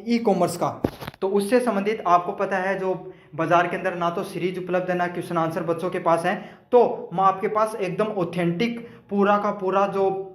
E commerce का, तो उससे संबंधित आपको पता है जो बाजार के अंदर ना तो सीरीज उपलब्ध है ना क्वेश्चन आंसर बच्चों के पास है, तो मैं आपके पास एकदम ऑथेंटिक पूरा का पूरा जो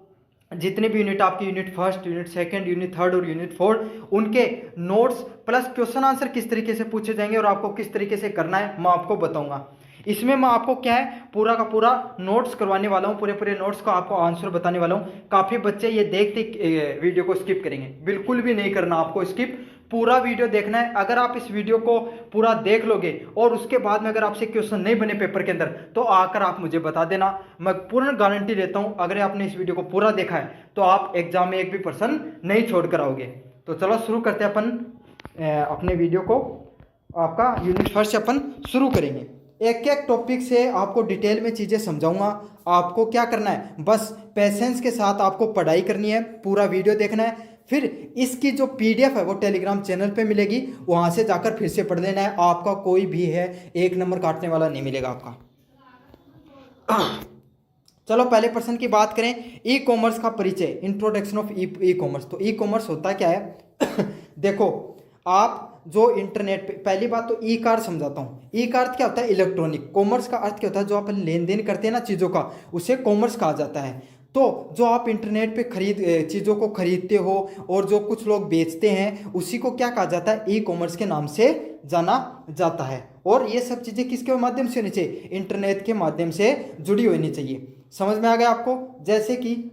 जितने भी यूनिट आपकी unit first, unit second, unit third और यूनिट फोर्थ, उनके नोट्स प्लस क्वेश्चन आंसर किस तरीके से पूछे जाएंगे और आपको किस तरीके से करना है मैं आपको बताऊंगा। इसमें मैं आपको क्या है पूरा का पूरा नोट्स करवाने वाला हूँ, पूरे पूरे नोट्स का आपको आंसर बताने वाला हूँ। काफ़ी बच्चे ये देखते वीडियो को स्किप करेंगे, बिल्कुल भी नहीं करना आपको स्किप, पूरा वीडियो देखना है। अगर आप इस वीडियो को पूरा देख लोगे और उसके बाद में अगर आपसे क्वेश्चन नहीं बने पेपर के अंदर, तो आकर आप मुझे बता देना, मैं पूर्ण गारंटी देता हूं अगर आपने इस वीडियो को पूरा देखा है तो आप एग्जाम में एक भी पर्सन नहीं छोड़ कर आओगे। तो चलो शुरू करते हैं अपन अपने वीडियो को। आपका यूनिट फर्स्ट से अपन शुरू करेंगे, एक एक टॉपिक से आपको डिटेल में चीज़ें समझाऊंगा। आपको क्या करना है, बस पेशेंस के साथ आपको पढ़ाई करनी है, पूरा वीडियो देखना है। फिर इसकी जो पीडीएफ है वो टेलीग्राम चैनल पे मिलेगी, वहाँ से जाकर फिर से पढ़ लेना है। आपका कोई भी है एक नंबर काटने वाला नहीं मिलेगा आपका। चलो पहले प्रश्न की बात करें, ई कॉमर्स का परिचय, इंट्रोडक्शन ऑफ ई कॉमर्स। तो ई कॉमर्स होता क्या है देखो, आप जो इंटरनेट पे, पहली बात तो ई कार्ड समझाता हूँ। ई कार्ड क्या होता है, इलेक्ट्रॉनिक। कॉमर्स का अर्थ क्या होता है, जो अपन लेन देन करते हैं ना चीज़ों का, उसे कॉमर्स कहा जाता है। तो जो आप इंटरनेट पे चीज़ों को खरीदते हो और जो कुछ लोग बेचते हैं, उसी को क्या कहा जाता है, ई कॉमर्स के नाम से जाना जाता है। और ये सब चीज़ें किसके माध्यम से होनी चाहिए, इंटरनेट के माध्यम से जुड़ी होनी चाहिए। समझ में आ गया आपको। जैसे कि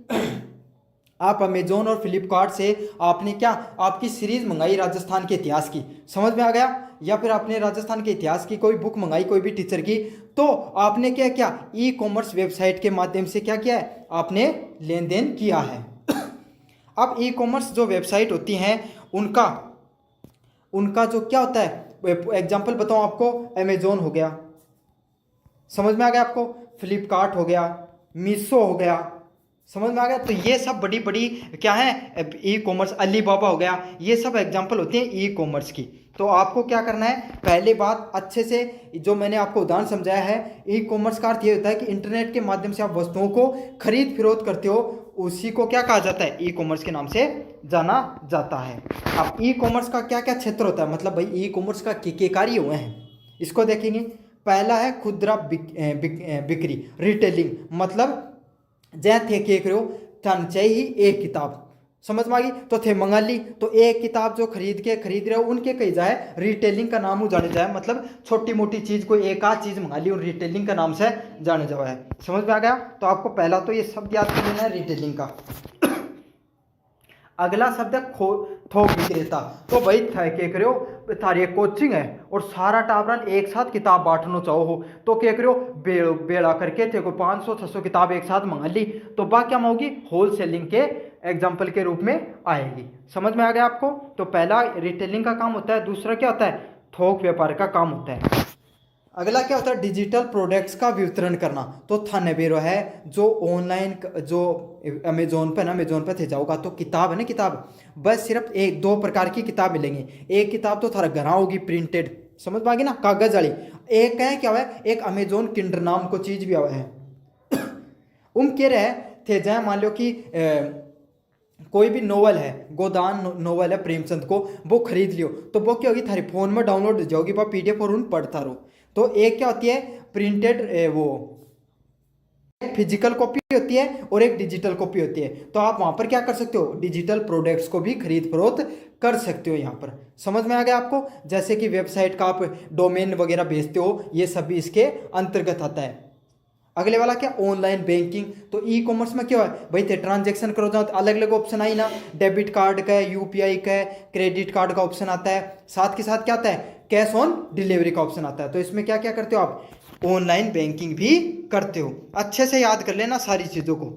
आप अमेजोन और फ्लिपकार्ट से आपने क्या आपकी सीरीज मंगाई राजस्थान के इतिहास की, समझ में आ गया, या फिर आपने राजस्थान के इतिहास की कोई बुक मंगाई कोई भी टीचर की, तो आपने क्या किया, ई कॉमर्स वेबसाइट के माध्यम से क्या किया है, आपने लेन देन किया है। अब ई कॉमर्स जो वेबसाइट होती हैं उनका उनका जो क्या होता है, एग्जाम्पल बताऊँ आपको, अमेजोन हो गया, समझ में आ गया आपको, फ्लिपकार्ट हो गया, मीशो हो गया, समझ में आ गया। तो ये सब बड़ी बड़ी क्या है ई कॉमर्स, अलीबाबा हो गया, ये सब एग्जांपल होती हैं ई कॉमर्स की। तो आपको क्या करना है, पहले बात अच्छे से जो मैंने आपको उदाहरण समझाया है, ई कॉमर्स का अर्थ ये होता है कि इंटरनेट के माध्यम से आप वस्तुओं को खरीद फरोख्त करते हो, उसी को क्या कहा जाता है, ई कॉमर्स के नाम से जाना जाता है। अब ई कॉमर्स का क्या क्या क्षेत्र होता है, मतलब भाई ई कॉमर्स का के कार्य हुए हैं, इसको देखेंगे। पहला है खुदरा बिक्री, रिटेलिंग, मतलब जै थे के करो तन चाहिए एक किताब, समझ में आ गई, तो थे मंगा ली, तो एक किताब जो खरीद रहे हो उनके कही जाए रिटेलिंग का नाम जाने जाए, मतलब छोटी मोटी चीज को एक आध चीज मंगा ली और रिटेलिंग का नाम से जाने जावा है। समझ में आ गया। तो आपको पहला तो ये शब्द याद कर लेना है, रिटेलिंग का। अगला शब्द है थोक विक्रेता। तो भाई थे के करो थारी एक कोचिंग है और सारा टाबरन एक साथ किताब बांटना चाहो हो, तो क्या करो बेड़ा करके थे को 500-600 किताब एक साथ मंगा ली, तो बा क्या होगी, होल सेलिंग के एग्जाम्पल के रूप में आएगी। समझ में आ गया आपको। तो पहला रिटेलिंग का काम होता है, दूसरा क्या होता है, थोक व्यापार का काम होता है। अगला क्या होता है, डिजिटल प्रोडक्ट्स का वितरण करना। तो थाने बेरो है जो ऑनलाइन जो अमेजोन पे ना, अमेजोन पे थे जाओगा तो किताब है ना, किताब बस सिर्फ एक दो प्रकार की किताब मिलेंगी। एक किताब तो थारा घर होगी प्रिंटेड, समझ में आ गई ना, कागज वाली। एक है क्या हुआ है, एक अमेजोन किंडर नाम को चीज भी आवा है। कह रहे थे जाए, मान लो कि कोई भी नोवेल है, गोदान नोवेल है प्रेमचंद को, वो खरीद लियो, तो वो क्या होगी, थारे फोन में डाउनलोड हो जाओगी, वह पीडीएफ और उन पढ़ता रहो। तो एक क्या होती है प्रिंटेड, वो फिजिकल कॉपी होती है और एक डिजिटल कॉपी होती है। तो आप वहां पर क्या कर सकते हो, डिजिटल प्रोडक्ट्स को भी खरीद फरोख्त कर सकते हो यहाँ पर। समझ में आ गया आपको। जैसे कि वेबसाइट का आप डोमेन वगैरह बेचते हो, ये सब भी इसके अंतर्गत आता है। अगले वाला क्या, ऑनलाइन बैंकिंग। तो ई कॉमर्स में क्या है भाई, थे ट्रांजेक्शन करो जाओ तो अलग अलग ऑप्शन आई ना, डेबिट कार्ड का है, यूपीआई का है, क्रेडिट कार्ड का ऑप्शन आता है, साथ के साथ क्या आता है, कैश ऑन डिलीवरी का ऑप्शन आता है। तो इसमें क्या क्या करते हो आप, ऑनलाइन बैंकिंग भी करते हो। अच्छे से याद कर लेना सारी चीज़ों को,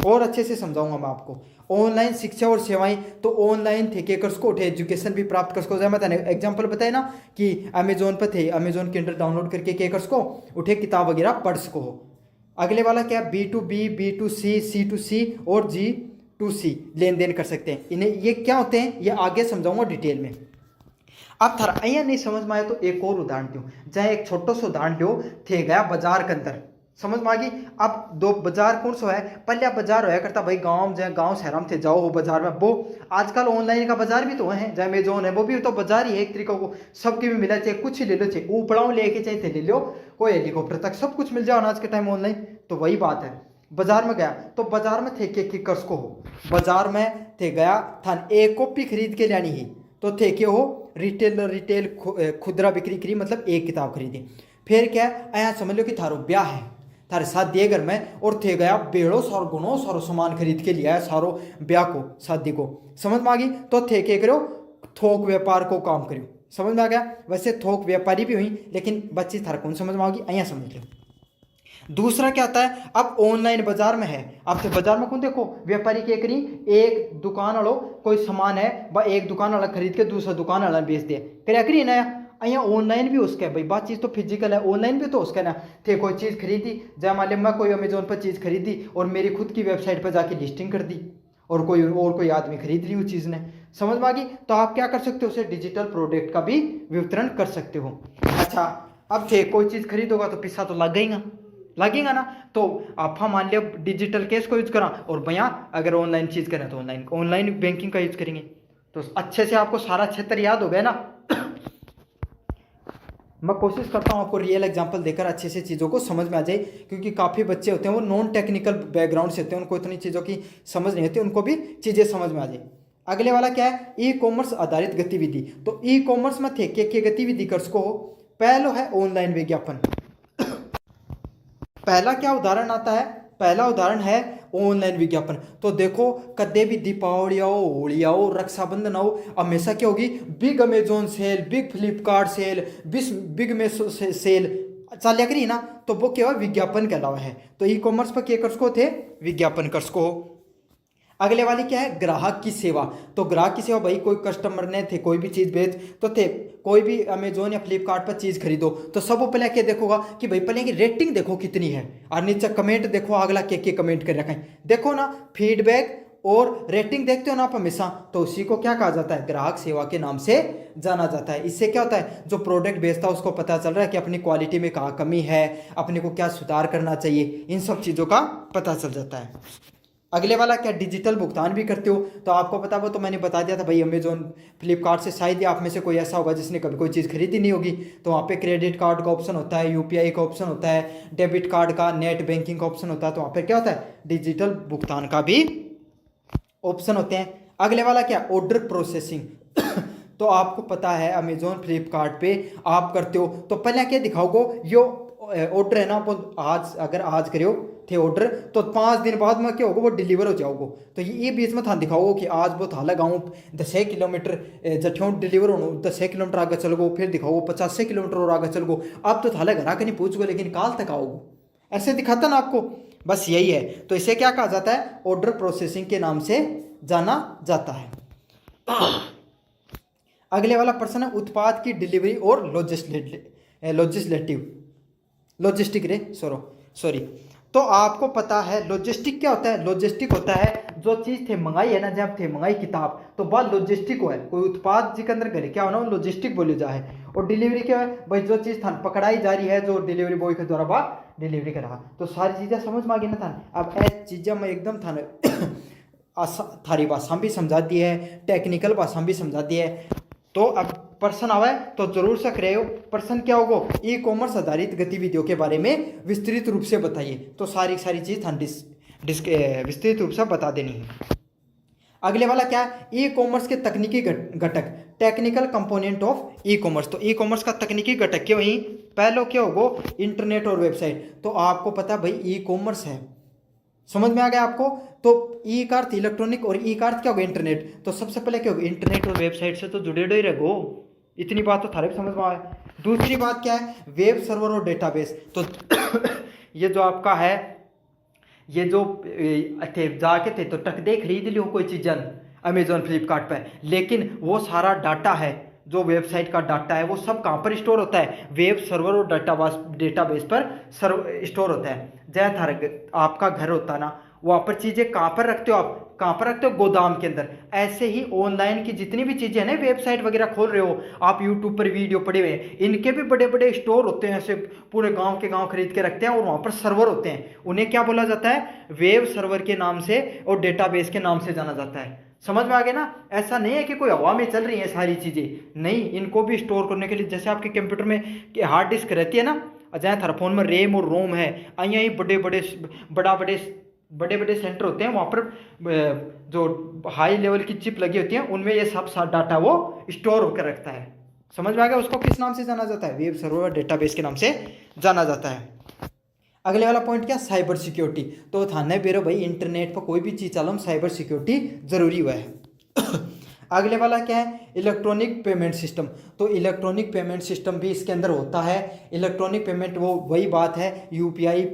और अच्छे से समझाऊंगा मैं आपको। ऑनलाइन शिक्षा और सेवाएं, तो ऑनलाइन थे के कर सको उठे एजुकेशन भी प्राप्त कर सको। जैसे मैंने एग्जांपल बताया ना कि अमेजोन पर थे, अमेजोन किंडल डाउनलोड करके के कर सको उठे किताब वगैरह पढ़ सको। अगले वाला क्या, B2B, B2C, C2C और G2C लेन देन कर सकते हैं। इन्हें ये क्या होते हैं ये आगे समझाऊंगा डिटेल में। अब थारा यहाँ नहीं समझ में आया तो एक और उदाहरण दो, जहाँ एक छोटा सा उदाहरण दो, थे गया बाजार के अंदर, समझ में आ गई। अब दो बाजार कौन सा है, पहले बाजार होया करता भाई गांव, जहाँ गांव शहर में थे जाओ हो बाजार में, वो आजकल ऑनलाइन का बाजार भी तो है, जहाँ अमेजोन है वो भी तो बाजार ही है एक तरीका को, सबके भी मिला, चाहे कुछ ही ले लो, चाहे ऊपड़ाओं लेके चाहे थे ले लो, कोई हेलीकॉप्टर तक सब कुछ मिल जाओ आज के टाइम ऑनलाइन। तो वही बात है, बाजार में गया तो बाजार में थे के कर्स को हो, बाजार में थे गया था एक कॉपी खरीद के लानी ही, तो थे के हो रिटेल खुदरा बिक्री करी, मतलब एक किताब खरीदी। फिर क्या यहाँ समझ लो कि थारो ब्याह है, थारे शादी है घर में, और थे गया बेड़ो सारो गुणो सारो सामान खरीद के लिया है सारो ब्याह को शादी को, समझ में आ गई। तो थे के करो थोक व्यापार को काम करो, समझ में आ गया। वैसे थोक व्यापारी भी हुई, लेकिन बच्ची थारा कौन समझ में आगी, અહીંયા समझ लो। दूसरा क्या आता है, अब ऑनलाइन बाजार में है, अब तो बाजार में कौन देखो व्यापारी क्या करी, एक दुकान वालों कोई सामान है एक दुकान वाला खरीद के दूसरा दुकान वाला बेच दे, क्या करी ना અહીંયા ऑनलाइन भी उसका है भाई, बात चीज़ तो फिजिकल है, ऑनलाइन भी तो उसका ना, थे कोई चीज़ खरीदी, जय मान लो मैं कोई अमेजोन पर चीज़ खरीदी और मेरी खुद की वेबसाइट पर जाके लिस्टिंग कर दी, और कोई आदमी खरीद ली उस चीज़ ने, समझ में आ गई। तो आप क्या कर सकते हो, उसे डिजिटल प्रोडक्ट का भी वितरण कर सकते हो। अच्छा, अब थे कोई चीज़ खरीदोगा तो पैसा तो लगेगा ना, तो आप मान लिया डिजिटल कैश को यूज करा, और भैया अगर ऑनलाइन चीज़ करें तो ऑनलाइन बैंकिंग का यूज करेंगे, तो अच्छे से आपको सारा क्षेत्र याद हो गया ना। मैं कोशिश करता हूँ आपको रियल एग्जांपल देकर अच्छे से चीज़ों को समझ में आ जाए, क्योंकि काफ़ी बच्चे होते हैं वो नॉन टेक्निकल बैकग्राउंड से होते हैं, उनको इतनी चीज़ों की समझ नहीं होती, उनको भी चीज़ें समझ में आ जाए। अगले वाला क्या है, ई कॉमर्स आधारित गतिविधि। तो ई कॉमर्स में थे के गतिविधि कर सको, पहलो है ऑनलाइन विज्ञापन। पहला क्या उदाहरण आता है, पहला उदाहरण है ऑनलाइन विज्ञापन। तो देखो कदे भी दीपावली आओ, होली आओ, रक्षाबंधन आओ, हमेशा क्या होगी, big Amazon sale, big Flipkart sale, big Meesho sale चलिया करी ना, तो वो क्या विज्ञापन के अलावा है। तो ई कॉमर्स पर क्या कर सको थे, विज्ञापन कर सको। अगले वाली क्या है, ग्राहक की सेवा। तो ग्राहक की सेवा भाई, कोई कस्टमर ने थे कोई भी चीज़ बेच, तो थे कोई भी अमेजोन या फ्लिपकार्ट पर चीज़ खरीदो, तो सब पहले क्या देखोगा कि भाई पहले की रेटिंग देखो कितनी है, और नीचे कमेंट देखो अगला क्या कमेंट कर रखा है, देखो ना फीडबैक और रेटिंग देखते हो ना आप हमेशा, तो उसी को क्या कहा जाता है, ग्राहक सेवा के नाम से जाना जाता है। इससे क्या होता है, जो प्रोडक्ट बेचता है उसको पता चल रहा है कि अपनी क्वालिटी में कहाँ कमी है, अपने को क्या सुधार करना चाहिए, इन सब चीज़ों का पता चल जाता है। अगले वाला क्या, डिजिटल भुगतान भी करते हो। तो आपको पता, वो तो मैंने बता दिया था भाई, अमेजोन फ्लिपकार्ट से शायद ही आप में से कोई ऐसा होगा जिसने कभी कोई चीज़ खरीदी नहीं होगी, तो वहाँ पे क्रेडिट कार्ड का ऑप्शन होता है, यूपीआई का ऑप्शन होता है, डेबिट कार्ड का, नेट बैंकिंग का ऑप्शन होता है, तो वहाँ पे क्या होता है, डिजिटल भुगतान का भी ऑप्शन होते हैं। अगले वाला क्या, ऑर्डर प्रोसेसिंग। तो आपको पता है अमेजोन फ्लिपकार्ट पे आप करते हो, तो पहले क्या दिखाओगे, यो ऑर्डर है ना, आप आज अगर आज करो थे ऑर्डर, तो 5 दिन बाद में क्या होगा, वो डिलीवर हो जाओगे। तो ये बीच में था दिखाओगे कि आज वो था लगाऊँ 10 किलोमीटर जठियों डिलीवर हो, 10 किलोमीटर आगे चल गो, फिर दिखाओ 50 किलोमीटर और आगे चल गो, अब तो थाला घर आके नहीं पूछ गो, लेकिन काल तक आओगे, ऐसे दिखाता ना आपको, बस यही है। तो इसे क्या कहा जाता है, ऑर्डर प्रोसेसिंग के नाम से जाना जाता है। अगले वाला प्रश्न है, उत्पाद की डिलीवरी और सॉरी। तो आपको पता है लॉजिस्टिक क्या होता है, लॉजिस्टिक होता है जो चीज़ थे मंगाई है ना, जब थे मंगाई किताब, तो बात लॉजिस्टिक हो है, कोई उत्पाद जी के अंदर घरे क्या होना लॉजिस्टिक बोली जा है। और डिलीवरी क्या है भाई, जो चीज़ था पकड़ाई जा रही है, जो डिलीवरी बॉय के द्वारा बात डिलीवरी कर रहा। तो सारी चीज़ें समझ में आ गई ना था। अब ऐसी चीज़ें मैं एकदम था थारी भाषा भी समझा दी है, टेक्निकल भाषा भी समझा दी है। तो अब प्रश्न आवे तो जरूर से करे हो, प्रश्न क्या होगा, ई कॉमर्स आधारित गतिविधियों के बारे में विस्तृत रूप से बताइए। तो सारी चीज विस्तृत रूप से बता देनी है। अगले वाला क्या है, ई कॉमर्स के तकनीकी घटक, technical component of e commerce. तो ई कॉमर्स का तकनीकी घटक क्या वही, पहलो क्या होगा, इंटरनेट और वेबसाइट। तो आपको पता भाई ई कॉमर्स है, समझ में आ गया आपको। तो ई का अर्थ इलेक्ट्रॉनिक और ई का अर्थ क्या होगा, इंटरनेट। तो सबसे पहले क्या होगा, इंटरनेट और वेबसाइट से तो जुड़े ही रहो, इतनी बात तो थारे भी समझ में आए। दूसरी बात क्या है, वेब सर्वर और डेटाबेस। तो ये जो आपका है, ये जो थे जाके थे तो टक दे खरीद लियो कोई चीज़ अमेजोन फ्लिपकार्ट पर, लेकिन वो सारा डाटा है, जो वेबसाइट का डाटा है, वो सब कहाँ पर स्टोर होता है, वेब सर्वर और डेटाबेस पर स्टोर होता है। जैसे आपका घर होता है ना, वहाँ पर चीज़ें कहाँ पर रखते हो आप, कहाँ पर रखते हो, गोदाम के अंदर। ऐसे ही ऑनलाइन की जितनी भी चीज़ें हैं ना, वेबसाइट वगैरह खोल रहे हो आप, यूट्यूब पर वीडियो पड़े हुए हैं, इनके भी बड़े बड़े स्टोर होते हैं, ऐसे पूरे गांव के गांव खरीद के रखते हैं, और वहाँ पर सर्वर होते हैं, उन्हें क्या बोला जाता है, वेब सर्वर के नाम से और डेटाबेस के नाम से जाना जाता है। समझ में आ गया ना। ऐसा नहीं है कि कोई हवा में चल रही है सारी चीज़ें, नहीं, इनको भी स्टोर करने के लिए, जैसे आपके कंप्यूटर में हार्ड डिस्क रहती है ना, जहाँ थारा फोन में रैम और रोम है, यहीं बड़े बड़े बड़े बड़े सेंटर होते हैं, वहाँ पर जो हाई लेवल की चिप लगी होती है, उनमें ये सब डाटा वो स्टोर होकर रखता है। समझ में आ गया। उसको किस नाम से जाना जाता है, वेब सर्वर डेटाबेस के नाम से जाना जाता है। अगले वाला पॉइंट क्या, साइबर सिक्योरिटी। तो थाने बेरो भाई इंटरनेट पर कोई भी चीज़ चालो, साइबर सिक्योरिटी जरूरी हुआ है। अगले वाला क्या है, इलेक्ट्रॉनिक पेमेंट सिस्टम। तो इलेक्ट्रॉनिक पेमेंट सिस्टम भी इसके अंदर होता है। इलेक्ट्रॉनिक पेमेंट वो वही बात है, यूपीआई,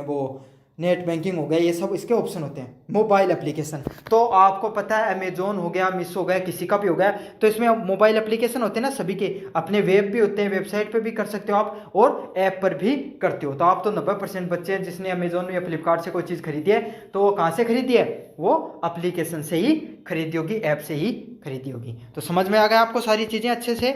वो नेट बैंकिंग हो गया, ये सब इसके ऑप्शन होते हैं। मोबाइल एप्लीकेशन, तो आपको पता है अमेजोन हो गया, मिशो हो गया, किसी का भी हो गया, तो इसमें मोबाइल एप्लीकेशन होते हैं ना सभी के, अपने वेब भी होते हैं, वेबसाइट पे भी कर सकते हो आप, और ऐप पर भी करते हो। तो आप तो 90% बच्चे हैं जिसने अमेजोन या फ्लिपकार्ट से कोई चीज़ खरीदी है, तो वो कहाँ से खरीदी है, वो एप्लीकेशन से ही खरीदी होगी, ऐप से ही खरीदी होगी। तो समझ में आ गया आपको सारी चीज़ें अच्छे से।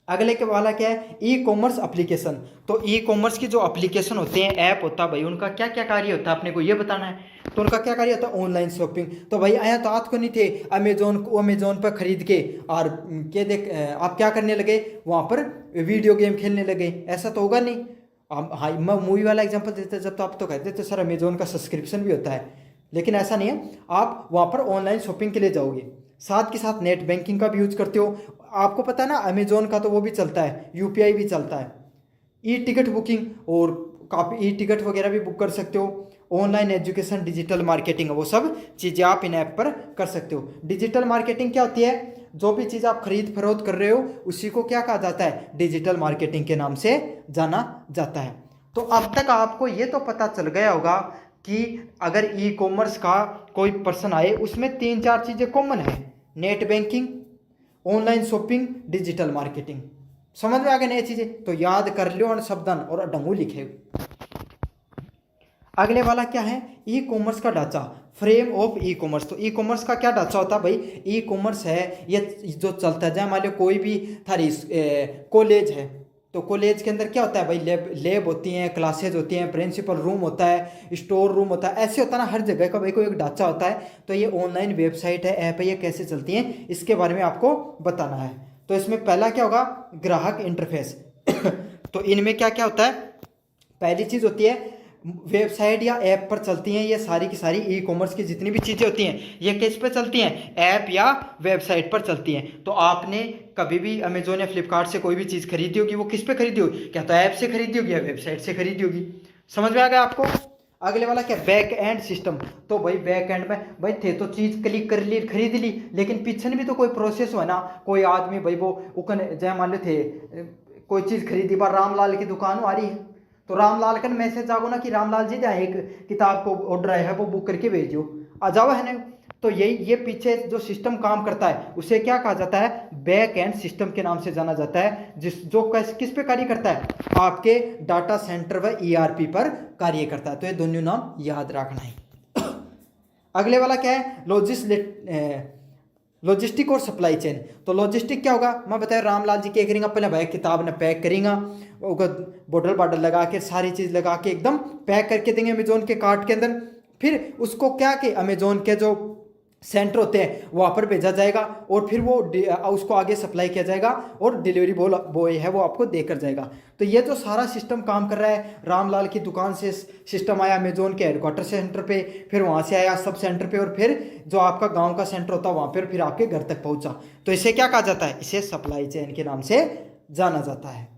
अगले के वाला क्या है, ई कॉमर्स एप्लीकेशन। तो ई कॉमर्स की जो एप्लीकेशन होते हैं, ऐप होता है भाई, उनका क्या क्या कार्य होता है अपने को ये बताना है। तो उनका क्या कार्य होता है, ऑनलाइन शॉपिंग। तो भाई आया तो आज को नहीं थे अमेजोन पर खरीद के, और क्या देख आप क्या करने लगे, वहाँ पर वीडियो गेम खेलने लगे, ऐसा तो होगा नहीं। हाँ, मैं मूवी वाला एग्जाम्पल देते जब, तो आप तो कहते थे सर अमेजोन का सब्सक्रिप्शन भी होता है, लेकिन ऐसा नहीं है। आप वहाँ पर ऑनलाइन शॉपिंग के लिए जाओगे, साथ के साथ नेट बैंकिंग का भी यूज करते हो। आपको पता है ना अमेजोन का तो वो भी चलता है, यूपीआई भी चलता है, ई टिकट बुकिंग, और काफ़ी ई टिकट वगैरह भी बुक कर सकते हो। ऑनलाइन एजुकेशन, डिजिटल मार्केटिंग, वो सब चीज़ें आप इन ऐप पर कर सकते हो। डिजिटल मार्केटिंग क्या होती है, जो भी चीज़ आप खरीद फरोख्त कर रहे हो उसी को क्या कहा जाता है, डिजिटल मार्केटिंग के नाम से जाना जाता है। तो अब तक आपको ये तो पता चल गया होगा कि अगर ई कॉमर्स का कोई पर्सन आए, उसमें 3-4 चीज़ें कॉमन है, net banking, online shopping, digital marketing. समझ में आ गए नई चीज़ें, तो याद कर लो शब्दन और डंगू लिखे। अगले वाला क्या है, ई कॉमर्स का ढांचा, फ्रेम ऑफ ई कॉमर्स। तो ई कॉमर्स का क्या ढांचा होता है भाई, ई कॉमर्स है ये जो चलता है, जहाँ मान लो कोई भी थारी कॉलेज है, तो कॉलेज के अंदर क्या होता है भाई, लैब होती हैं, क्लासेज होती हैं, प्रिंसिपल रूम होता है, स्टोर रूम होता है, ऐसे होता है ना हर जगह का भाई कोई एक ढांचा होता है। तो ये ऑनलाइन वेबसाइट है, ऐप है, ये कैसे चलती हैं इसके बारे में आपको बताना है। तो इसमें पहला क्या होगा, ग्राहक इंटरफेस। तो इनमें क्या क्या होता है, पहली चीज़ होती है वेबसाइट या ऐप पर चलती हैं ये सारी की सारी ई कॉमर्स की जितनी भी चीज़ें होती हैं, ये किस पे चलती हैं, ऐप या वेबसाइट पर चलती हैं। तो आपने कभी भी अमेजोन या फ्लिपकार्ट से कोई भी चीज़ खरीदी होगी, वो किस पे खरीदी होगी, क्या तो ऐप से खरीदी होगी या वेबसाइट से खरीदी होगी। समझ में आ गया आपको। अगले वाला क्या, बैक एंड सिस्टम। तो भाई बैक एंड में भाई थे तो चीज़ क्लिक कर ली, खरीद ली, लेकिन पीछे भी तो कोई प्रोसेस हुआ ना। कोई आदमी भाई वो उकन जय मान लो थे कोई चीज़ खरीदी, बार रामलाल की दुकान आ रही है, तो रामलाल का मैसेज आगो ना कि रामलाल जी जहाँ एक किताब को ऑर्डर है वो बुक करके भेजो, आ जाओ है ना। तो यही ये पीछे जो सिस्टम काम करता है उसे क्या कहा जाता है, बैक एंड सिस्टम के नाम से जाना जाता है, जिस जो किस पे कार्य करता है, आपके डाटा सेंटर व ईआरपी पर कार्य करता है। तो ये दोनों नाम याद रखना है। अगले वाला क्या है, लॉजिस्टिक और सप्लाई चेन। तो लॉजिस्टिक क्या होगा, मैं बताया रामलाल जी क्या करेंगे, पहले भाई किताब ने पैक करेंगे, बॉटल बाटल लगा के सारी चीज़ लगा के एकदम पैक करके देंगे अमेजोन के कार्ट के अंदर। फिर उसको क्या कि अमेजोन के जो सेंटर होते हैं वहाँ पर भेजा जाएगा, और फिर वो उसको आगे सप्लाई किया जाएगा, और डिलीवरी बॉय है वो आपको देकर जाएगा। तो ये जो सारा सिस्टम काम कर रहा है, रामलाल की दुकान से सिस्टम आया अमेजोन के हेडक्वार्टर सेंटर पे, फिर वहाँ से आया सब सेंटर पे, और फिर जो आपका गांव का सेंटर होता है वहाँ पर फिर आपके घर तक पहुँचा। तो इसे क्या कहा जाता है, इसे सप्लाई चेन के नाम से जाना जाता है।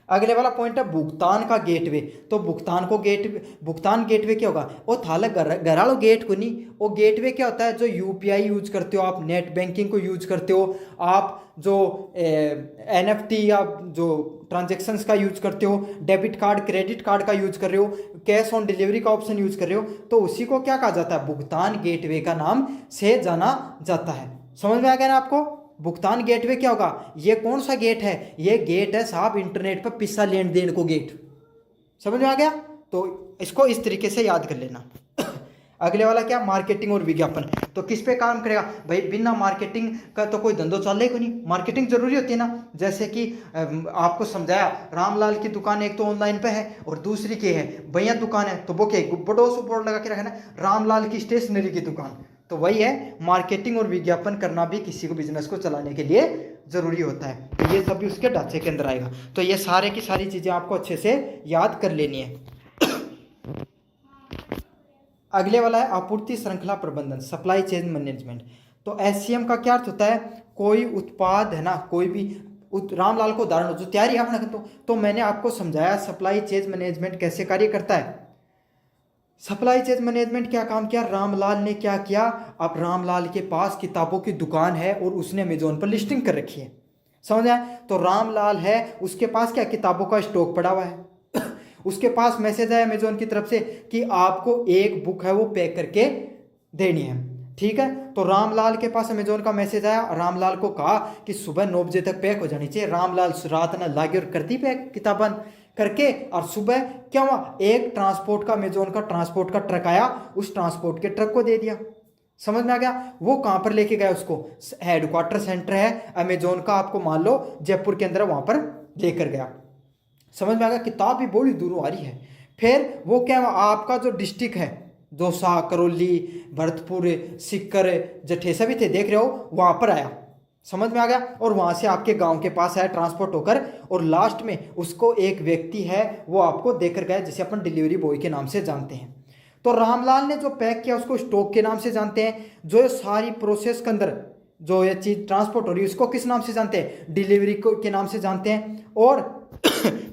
अगले वाला पॉइंट है भुगतान का गेटवे। तो भुगतान गेटवे क्या होगा, वो थाला घराड़ो गेट को नहीं, वो गेटवे क्या होता है, जो यूपीआई यूज करते हो आप, नेट बैंकिंग को यूज करते हो आप, जो एनएफटी या जो ट्रांजेक्शन्स का यूज करते हो, डेबिट कार्ड क्रेडिट कार्ड का यूज कर रहे हो, कैश ऑन डिलीवरी का ऑप्शन यूज कर रहे हो, तो उसी को क्या कहा जाता है, भुगतान गेटवे का नाम से जाना जाता है। समझ में आ गया ना आपको। भुगतान गेटवे क्या होगा, ये कौन सा गेट है, ये गेट है साहब इंटरनेट पर पैसा लेन देन को गेट। समझ में आ गया। तो इसको इस तरीके से याद कर लेना। अगले वाला क्या, मार्केटिंग और विज्ञापन। तो किस पे काम करेगा भाई, बिना मार्केटिंग का तो कोई धंधो चलेगा नहीं, मार्केटिंग जरूरी होती है ना। जैसे कि आपको समझाया, रामलाल की दुकान एक तो ऑनलाइन पे है और दूसरी की है भैया दुकान है, तो वो क्या बड़ो से बोर्ड लगा के रखना, रामलाल की स्टेशनरी की दुकान। तो वही है, मार्केटिंग और विज्ञापन करना भी किसी को बिजनेस को चलाने के लिए जरूरी होता है। तो ये सब भी उसके ढांचे के अंदर आएगा। तो ये सारे की सारी चीजें आपको अच्छे से याद कर लेनी है। अगले वाला है आपूर्ति श्रृंखला प्रबंधन, सप्लाई चेन मैनेजमेंट। तो एससीएम का क्या अर्थ होता है, कोई उत्पाद है ना, कोई भी रामलाल को उदाहरण जो तैयारी है अपना, तो मैंने आपको समझाया सप्लाई चेन मैनेजमेंट कैसे कार्य करता है। सप्लाई चेन मैनेजमेंट क्या काम किया, रामलाल ने क्या किया, अब रामलाल के पास किताबों की दुकान है और उसने अमेजोन पर लिस्टिंग कर रखी है, समझ आए। तो रामलाल है, उसके पास क्या किताबों का स्टॉक पड़ा हुआ है उसके पास मैसेज है अमेजोन की तरफ से कि आपको एक बुक है वो पैक करके देनी है, ठीक है। तो रामलाल के पास अमेजोन का मैसेज आया, रामलाल को कहा कि सुबह 9 बजे तक पैक हो जानी चाहिए। रामलाल रात न लागे और कर दी पैक किताबन करके, और सुबह क्या हुआ, एक ट्रांसपोर्ट का अमेजोन का ट्रांसपोर्ट का ट्रक आया, उस ट्रांसपोर्ट के ट्रक को दे दिया। समझ में आ गया। वो कहाँ पर लेके गया उसको, हेडक्वार्टर सेंटर है अमेजोन का, आपको मान लो जयपुर के अंदर, वहां पर लेकर गया। समझ में आ गया। किताब भी बड़ी दूरों आ रही है। फिर वो क्या, आपका जो डिस्ट्रिक्ट है, दौसा, करौली, भरतपुर, सीकर, जठे सभी थे, देख रहे हो, वहां पर आया। समझ में आ गया। और वहां से आपके गांव के पास आया ट्रांसपोर्ट होकर, और लास्ट में उसको एक व्यक्ति है वो आपको देकर गया, जिसे अपन डिलीवरी बॉय के नाम से जानते हैं। तो रामलाल ने जो पैक किया उसको स्टॉक के नाम से जानते हैं। जो सारी प्रोसेस के अंदर जो ये चीज ट्रांसपोर्ट हो रही है उसको किस नाम से जानते हैं, डिलीवरी को के नाम से जानते हैं, और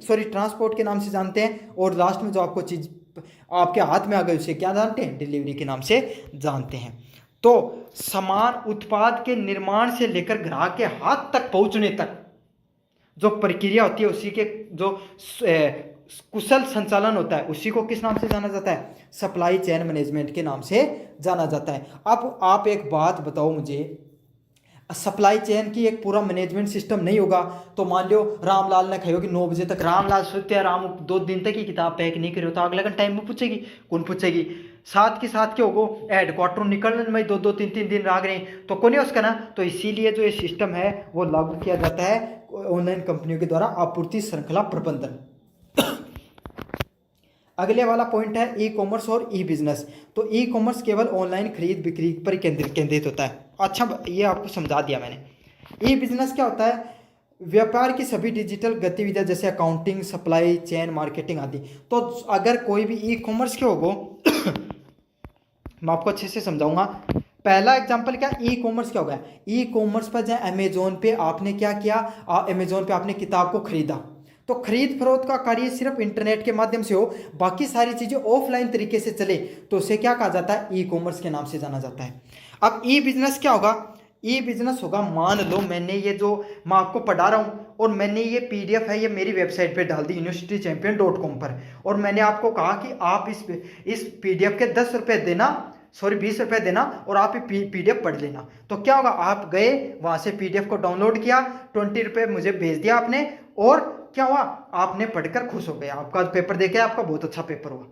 सॉरी ट्रांसपोर्ट के नाम से जानते हैं। और लास्ट में जो आपको चीज आपके हाथ में आ गई उसे क्या जानते हैं, डिलीवरी के नाम से जानते हैं। तो समान उत्पाद के निर्माण से लेकर ग्राहक के हाथ तक पहुंचने तक जो प्रक्रिया होती है, उसी के जो कुशल संचालन होता है, उसी को किस नाम से जाना जाता है, सप्लाई चेन मैनेजमेंट के नाम से जाना जाता है। अब आप एक बात बताओ मुझे, सप्लाई चेन की एक पूरा मैनेजमेंट सिस्टम नहीं होगा तो मान लो रामलाल ने कहो कि 9 बजे तक, रामलाल सोचते हैं राम 2 दिन तक ही किताब पैक नहीं करो, तो अगला टाइम में पूछेगी, कौन पूछेगी, साथ के साथ क्या होगा, हेडक्वार्टर निकलने में 2-2 3-3 दिन लाग रहे हैं, तो कौन है उसका ना। तो इसीलिए जो ये सिस्टम है वो लागू किया जाता है ऑनलाइन कंपनियों के द्वारा, आपूर्ति श्रृंखला प्रबंधन। अगले वाला पॉइंट है ई कॉमर्स और ई बिजनेस। तो ई कॉमर्स केवल ऑनलाइन खरीद बिक्री पर केंद्रित होता है। अच्छा, ये आपको समझा दिया मैंने। ई बिजनेस क्या होता है, व्यापार की सभी डिजिटल गतिविधियां जैसे अकाउंटिंग, सप्लाई चेन, मार्केटिंग आदि। तो अगर कोई भी ई कॉमर्स के होगो मैं आपको अच्छे से समझाऊंगा। पहला एग्जांपल क्या, ई कॉमर्स क्या होगा, ई कॉमर्स पर जाए अमेजोन पे आपने क्या किया, अमेजोन पे आपने किताब को खरीदा, तो खरीद फरोख्त का कार्य सिर्फ इंटरनेट के माध्यम से हो, बाकी सारी चीजें ऑफलाइन तरीके से चले, तो उसे क्या कहा जाता है, ई कॉमर्स के नाम से जाना जाता है। अब ई बिजनेस क्या होगा, ई बिजनेस होगा, मान लो मैंने ये जो मैं आपको पढ़ा रहा हूं और मैंने ये पीडीएफ है ये मेरी वेबसाइट पे डाल दी universitychampion.com पर, और मैंने आपको कहा कि आप इस पीडीएफ के 10 रुपए देना, सॉरी 20 रुपए देना, और आप पीडीएफ पढ़ लेना। तो क्या होगा, आप गए वहां से पीडीएफ को डाउनलोड किया, 20 रुपए मुझे भेज दिया आपने, और क्या हुआ, आपने पढ़कर खुश हो गए, आपका पेपर देके आपका बहुत अच्छा पेपर हुआ।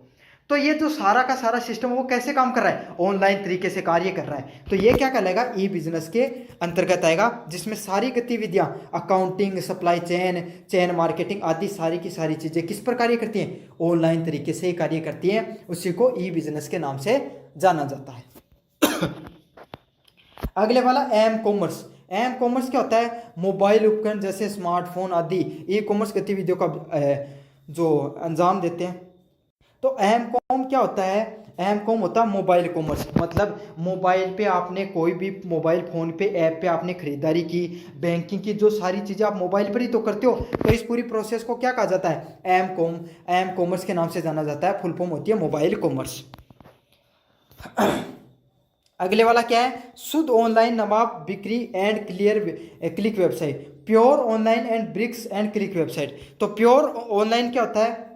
तो ये जो सारा का सारा सिस्टम वो कैसे काम कर रहा है, ऑनलाइन तरीके से कार्य कर रहा है। तो ये क्या कहलाएगा, ई बिजनेस के अंतर्गत आएगा, जिसमें सारी गतिविधियां अकाउंटिंग, सप्लाई चेन मार्केटिंग आदि सारी की सारी चीजें किस पर कार्य करती हैं, ऑनलाइन तरीके से कार्य करती हैं, उसी को ई बिजनेस के नाम से जाना जाता है। अगले वाला एम कॉमर्स। एम कॉमर्स क्या होता है, मोबाइल उपकरण जैसे स्मार्टफोन आदि ई कॉमर्स गतिविधियों का जो अंजाम देते हैं। तो एम कॉम क्या होता है, एम कॉम होता है मोबाइल कॉमर्स, मतलब मोबाइल पे आपने कोई भी मोबाइल फोन पे ऐप पे आपने खरीदारी की, बैंकिंग की, जो सारी चीजें आप मोबाइल पर ही तो करते हो, तो इस पूरी प्रोसेस को क्या कहा जाता है, एम कॉमर्स के नाम से जाना जाता है, फुल फॉर्म होती है मोबाइल कॉमर्स। अगले वाला क्या है, शुद्ध ऑनलाइन नवाब बिक्री and click website, pure online and bricks and click website. तो प्योर ऑनलाइन क्या होता है,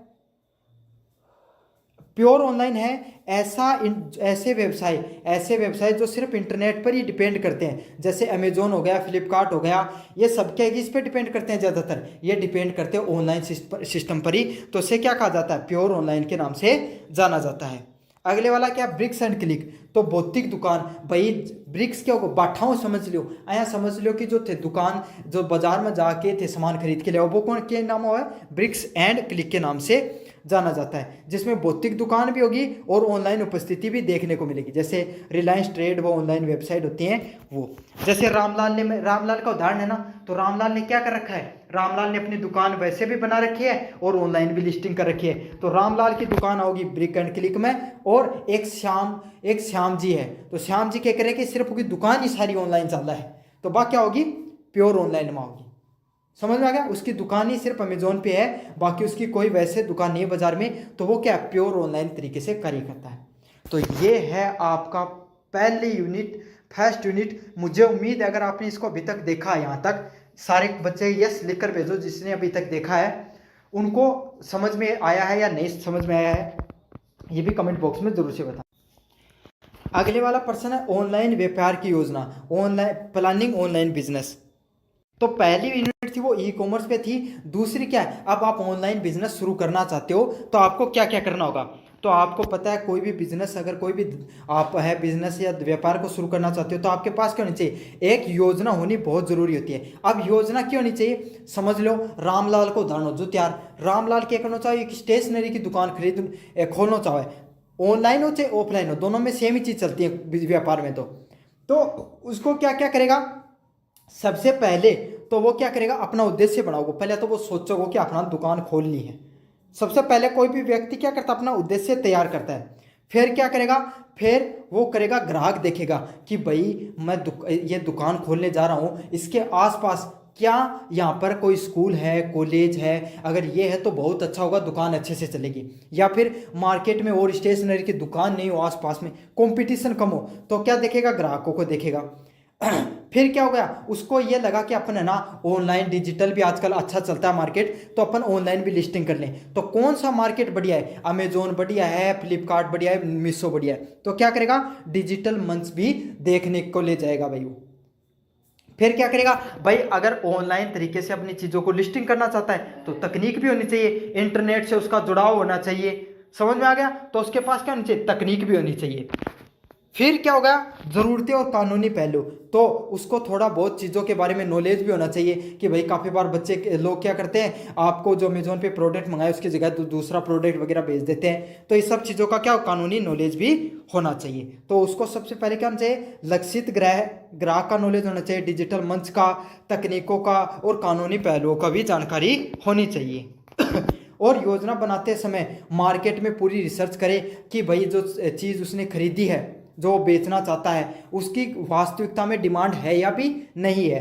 प्योर ऑनलाइन है ऐसे व्यवसाय जो सिर्फ इंटरनेट पर ही डिपेंड करते हैं, जैसे अमेजोन हो गया, फ्लिपकार्ट हो गया, ये सब क्या है कि इस पर डिपेंड करते हैं, ज़्यादातर ये डिपेंड करते हैं ऑनलाइन सिस्टम पर ही। तो इसे क्या कहा जाता है, प्योर ऑनलाइन के नाम से जाना जाता है। अगले वाला क्या, ब्रिक्स एंड क्लिक। तो भौतिक दुकान, भाई ब्रिक्स क्या होगा, बाठाओं समझ लो, आया समझ लो कि जो थे दुकान जो बाजार में जाके थे सामान खरीद के लिए, वो कौन के नाम हुआ है, ब्रिक्स एंड क्लिक के नाम से जाना जाता है, जिसमें भौतिक दुकान भी होगी और ऑनलाइन उपस्थिति भी देखने को मिलेगी। जैसे रिलायंस ट्रेड वो ऑनलाइन वेबसाइट होती हैं वो। जैसे रामलाल का उदाहरण है ना, तो रामलाल ने क्या कर रखा है, रामलाल ने अपनी दुकान वैसे भी बना रखी है और ऑनलाइन भी लिस्टिंग कर रखी है। तो रामलाल की दुकान होगी ब्रिक एंड क्लिक में, और एक श्याम जी है, तो श्याम जी क्या करें कि सिर्फ उनकी दुकान ही सारी ऑनलाइन चल रहा है, तो बात क्या होगी, प्योर ऑनलाइन में होगी। समझ में आ गया, उसकी दुकान ही सिर्फ अमेजोन पे है, बाकी उसकी कोई वैसे दुकान नहीं है बाजार में, तो वो क्या प्योर ऑनलाइन तरीके से कार्य करता है। तो ये है आपका फर्स्ट यूनिट। मुझे उम्मीद है अगर आपने इसको अभी तक देखा है, यहाँ तक सारे बच्चे यस लिखकर भेजो जिसने अभी तक देखा है, उनको समझ में आया है या नहीं समझ में आया है, ये भी कमेंट बॉक्स में जरूर से बताएं। अगले वाला प्रश्न है ऑनलाइन व्यापार की योजना, ऑनलाइन प्लानिंग ऑनलाइन बिजनेस। तो पहली यूनिट थी वो ई कॉमर्स पे थी, दूसरी क्या है, अब आप ऑनलाइन बिजनेस शुरू करना चाहते हो तो आपको क्या क्या करना होगा। तो आपको पता है कोई भी बिजनेस, अगर कोई भी आप है बिजनेस या व्यापार को शुरू करना चाहते हो तो आपके पास क्या होनी चाहिए, एक योजना होनी बहुत जरूरी होती है। अब योजना क्यों होनी चाहिए, समझ लो रामलाल को उदाहरण हो, जो त्यार रामलाल क्या करना चाहिए, एक स्टेशनरी की दुकान खोलना चाहे, ऑनलाइन हो चाहे ऑफलाइन हो, दोनों में सेम ही चीज़ चलती है व्यापार में। तो उसको क्या क्या करेगा, सबसे पहले तो वो क्या करेगा, अपना उद्देश्य बनाओगे, पहले तो वो सोचोगे कि अपना दुकान खोलनी है। सबसे पहले कोई भी व्यक्ति क्या करता है, अपना उद्देश्य तैयार करता है। फिर क्या करेगा, फिर वो करेगा ग्राहक देखेगा कि भाई मैं ये दुकान खोलने जा रहा हूँ, इसके आसपास क्या यहाँ पर कोई स्कूल है, कॉलेज है, अगर ये है तो बहुत अच्छा होगा, दुकान अच्छे से चलेगी। या फिर मार्केट में और स्टेशनरी की दुकान नहीं हो, आसपास में कंपटीशन कम हो, तो क्या देखेगा, ग्राहकों को देखेगा। फिर क्या हो गया, उसको ये लगा कि अपन है ना ऑनलाइन डिजिटल भी आजकल अच्छा चलता है मार्केट, तो अपन ऑनलाइन भी लिस्टिंग कर लें। तो कौन सा मार्केट बढ़िया है, अमेजोन बढ़िया है, फ्लिपकार्ट बढ़िया है, मीशो बढ़िया है, तो क्या करेगा, डिजिटल मंच भी देखने को ले जाएगा भाई वो। फिर क्या करेगा भाई, अगर ऑनलाइन तरीके से अपनी चीज़ों को लिस्टिंग करना चाहता है तो तकनीक भी होनी चाहिए, इंटरनेट से उसका जुड़ाव होना चाहिए। समझ में आ गया, तो उसके पास क्या होनी चाहिए, तकनीक भी होनी चाहिए। फिर क्या होगा, ज़रूरतें और कानूनी पहलू, तो उसको थोड़ा बहुत चीज़ों के बारे में नॉलेज भी होना चाहिए कि भाई काफ़ी बार बच्चे लोग क्या करते हैं, आपको जो अमेजोन पे प्रोडक्ट मंगाए उसकी जगह दूसरा प्रोडक्ट वगैरह भेज देते हैं, तो इस सब चीज़ों का क्या कानूनी नॉलेज भी होना चाहिए। तो उसको सबसे पहले क्या होना चाहिए, लक्षित ग्राहक का नॉलेज होना चाहिए, डिजिटल मंच का, तकनीकों का और कानूनी पहलुओं का भी जानकारी होनी चाहिए। और योजना बनाते समय मार्केट में पूरी रिसर्च करे कि भाई जो चीज़ उसने खरीदी है, जो बेचना चाहता है, उसकी वास्तविकता में डिमांड है या भी नहीं है।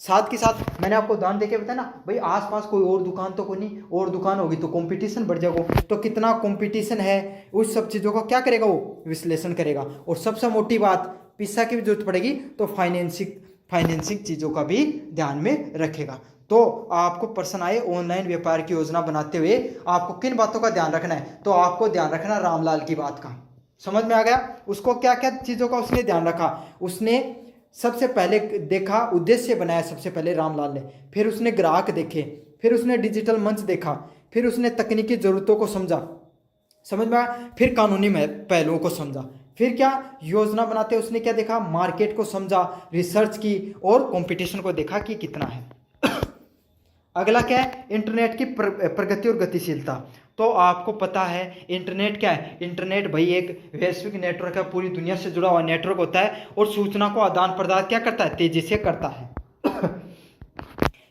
साथ के साथ मैंने आपको उदाहरण देके बताया ना भाई, आसपास कोई और दुकान तो कोई नहीं, और दुकान होगी तो कंपटीशन बढ़ जाएगा, तो कितना कंपटीशन है उस सब चीज़ों का क्या करेगा, वो विश्लेषण करेगा। और सबसे मोटी बात, पैसा की भी जरूरत पड़ेगी तो फाइनेंसिंग चीज़ों का भी ध्यान में रखेगा। तो आपको प्रश्न आए ऑनलाइन व्यापार की योजना बनाते हुए आपको किन बातों का ध्यान रखना है, तो आपको ध्यान रखना रामलाल की बात का। समझ में आ गया, उसको क्या क्या चीज़ों का उसने ध्यान रखा, उसने सबसे पहले देखा, उद्देश्य बनाया सबसे पहले रामलाल ने, फिर उसने ग्राहक देखे, फिर उसने डिजिटल मंच देखा, फिर उसने तकनीकी ज़रूरतों को समझा, समझ में आया, फिर कानूनी पहलुओं को समझा, फिर क्या योजना बनाते उसने क्या देखा, मार्केट को समझा, रिसर्च की और कंपटीशन को देखा कि कितना है। अगला क्या है, इंटरनेट की प्रगति और गतिशीलता। तो आपको पता है इंटरनेट क्या है, इंटरनेट भाई एक वैश्विक नेटवर्क है, पूरी दुनिया से जुड़ा हुआ नेटवर्क होता है और सूचना को आदान प्रदान क्या करता है, तेजी से करता है।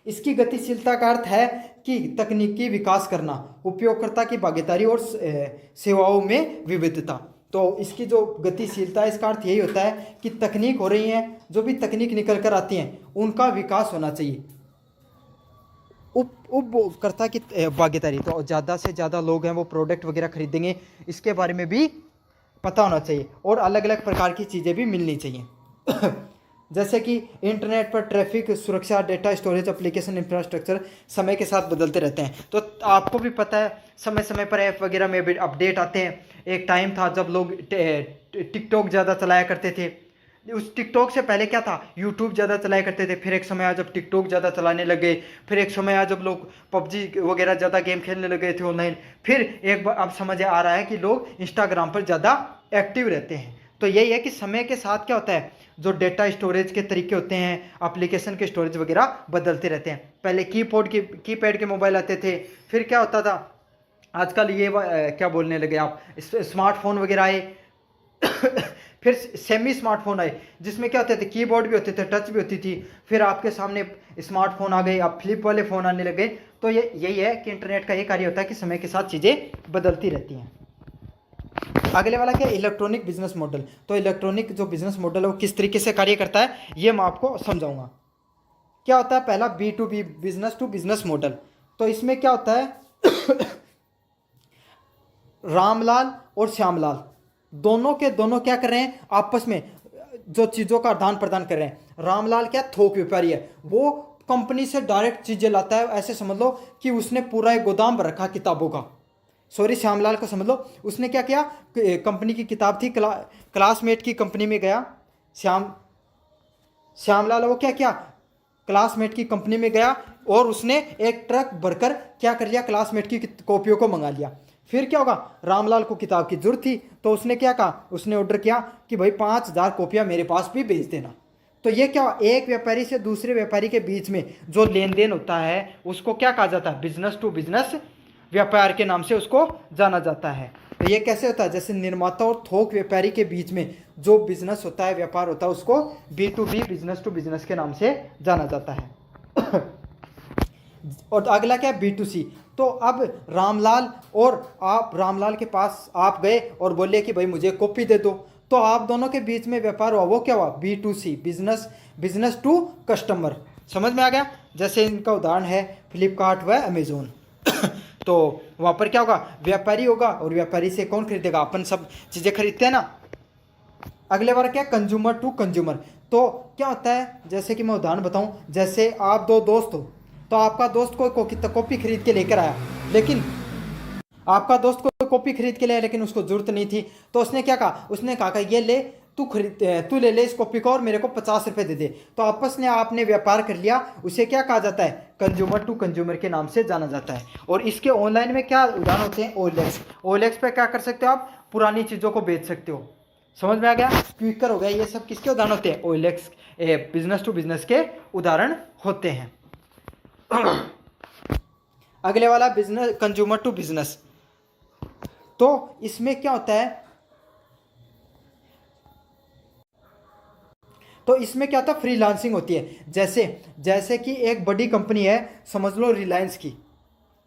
इसकी गतिशीलता का अर्थ है कि तकनीकी विकास करना, उपयोगकर्ता की भागीदारी और सेवाओं में विविधता। तो इसकी जो गतिशीलता है इसका अर्थ यही होता है कि तकनीक हो रही है, जो भी तकनीक निकल कर आती हैं उनका विकास होना चाहिए, उपभोक्ता की भागीदारी, तो ज़्यादा से ज़्यादा लोग हैं वो प्रोडक्ट वगैरह खरीदेंगे, इसके बारे में भी पता होना चाहिए, और अलग अलग प्रकार की चीज़ें भी मिलनी चाहिए। जैसे कि इंटरनेट पर ट्रैफिक, सुरक्षा, डेटा स्टोरेज, एप्लीकेशन इंफ्रास्ट्रक्चर समय के साथ बदलते रहते हैं। तो आपको भी पता है समय समय पर ऐप वगैरह में भी अपडेट आते हैं। एक टाइम था जब लोग टिकटॉक ज़्यादा चलाया करते थे। उस टिकटॉक से पहले क्या था, यूट्यूब ज़्यादा चलाया करते थे। फिर एक समय आया जब टिकटॉक ज़्यादा चलाने लगे। फिर एक समय आया जब लोग पबजी वगैरह ज़्यादा गेम खेलने लगे थे ऑनलाइन। फिर एक बार अब समझ आ रहा है कि लोग इंस्टाग्राम पर ज़्यादा एक्टिव रहते हैं। तो यही है कि समय के साथ क्या होता है, जो डेटा स्टोरेज के तरीके होते हैं, एप्लीकेशन के स्टोरेज वगैरह बदलते रहते हैं। पहले कीपैड के मोबाइल आते थे। फिर क्या होता था, आजकल ये क्या बोलने लगे आप, स्मार्टफोन वगैरह आए। फिर सेमी स्मार्टफोन आए जिसमें क्या होते थे, कीबोर्ड भी होते थे, टच भी होती थी। फिर आपके सामने स्मार्टफोन आ गए, अब फ्लिप वाले फ़ोन आने लगे। तो ये यही है कि इंटरनेट का ये कार्य होता है कि समय के साथ चीज़ें बदलती रहती हैं। अगले वाला क्या है, इलेक्ट्रॉनिक बिजनेस मॉडल। तो इलेक्ट्रॉनिक जो बिजनेस मॉडल है वो किस तरीके से कार्य करता है ये मैं आपको समझाऊंगा। क्या होता है, पहला B2B, business to business model. तो इसमें क्या होता है रामलाल और श्यामलाल दोनों के दोनों क्या कर रहे हैं, आपस में जो चीज़ों का आदान प्रदान कर रहे हैं। रामलाल क्या थोक व्यापारी है, वो कंपनी से डायरेक्ट चीज़ें लाता है। ऐसे समझ लो कि उसने पूरा एक गोदाम भर रखा किताबों का। सॉरी, श्यामलाल को समझ लो, उसने क्या किया, कंपनी की किताब थी, क्लासमेट की कंपनी में गया। श्यामलाल वो क्या किया, क्लासमेट की कंपनी में गया और उसने एक ट्रक भरकर क्या कर लिया, क्लासमेट की कॉपियों को मंगा लिया। फिर क्या होगा, रामलाल को किताब की जरूरत थी तो उसने क्या कहा, उसने ऑर्डर किया कि भाई 5,000 कॉपियाँ मेरे पास भी भेज देना। तो ये क्या, एक व्यापारी से दूसरे व्यापारी के बीच में जो लेन देन होता है उसको क्या कहा जाता है, बिजनेस टू बिजनेस व्यापार के नाम से उसको जाना जाता है। तो ये कैसे होता है, जैसे निर्माता और थोक व्यापारी के बीच में जो बिजनेस होता है, व्यापार होता है, उसको B2B, बिजनेस टू बिजनेस के नाम से जाना जाता है। और अगला क्या है, B2C। तो अब रामलाल के पास आप गए और बोले कि भाई मुझे कॉपी दे दो। तो आप दोनों के बीच में व्यापार हुआ, वो क्या हुआ, B2C, बिजनेस टू कस्टमर। समझ में आ गया। जैसे इनका उदाहरण है फ्लिपकार्ट व अमेजोन। तो वहाँ पर क्या होगा, व्यापारी होगा और व्यापारी से कौन खरीदेगा, अपन सब चीज़ें खरीदते हैं ना। अगले बार क्या, कंज्यूमर टू कंज्यूमर। तो क्या होता है, जैसे कि मैं उदाहरण बताऊं, जैसे आप दो दोस्त हो, तो आपका दोस्त कोई कॉपी खरीद के लेकर आया, लेकिन आपका दोस्त कोई कॉपी खरीद के लाया लेकिन उसको जरूरत नहीं थी। तो उसने क्या कहा, उसने कहा कि ये ले, तू ले इस कॉपी को और मेरे को 50 रुपये दे दे। तो आपस में आपने व्यापार कर लिया, उसे क्या कहा जाता है, कंज्यूमर टू कंज्यूमर के नाम से जाना जाता है। और इसके ऑनलाइन में क्या उदाहरण होते हैं, OLX पे क्या कर सकते हो आप, पुरानी चीज़ों को बेच सकते हो। समझ में आ गया, क्विकर हो गया, ये सब किसके उदाहरण होते हैं, OLX, बिजनेस टू बिजनेस के उदाहरण होते हैं। अगले वाला बिजनेस, कंज्यूमर टू बिजनेस। तो इसमें क्या होता है, तो इसमें क्या होता है, फ्रीलांसिंग होती है। जैसे कि एक बड़ी कंपनी है, समझ लो रिलायंस की,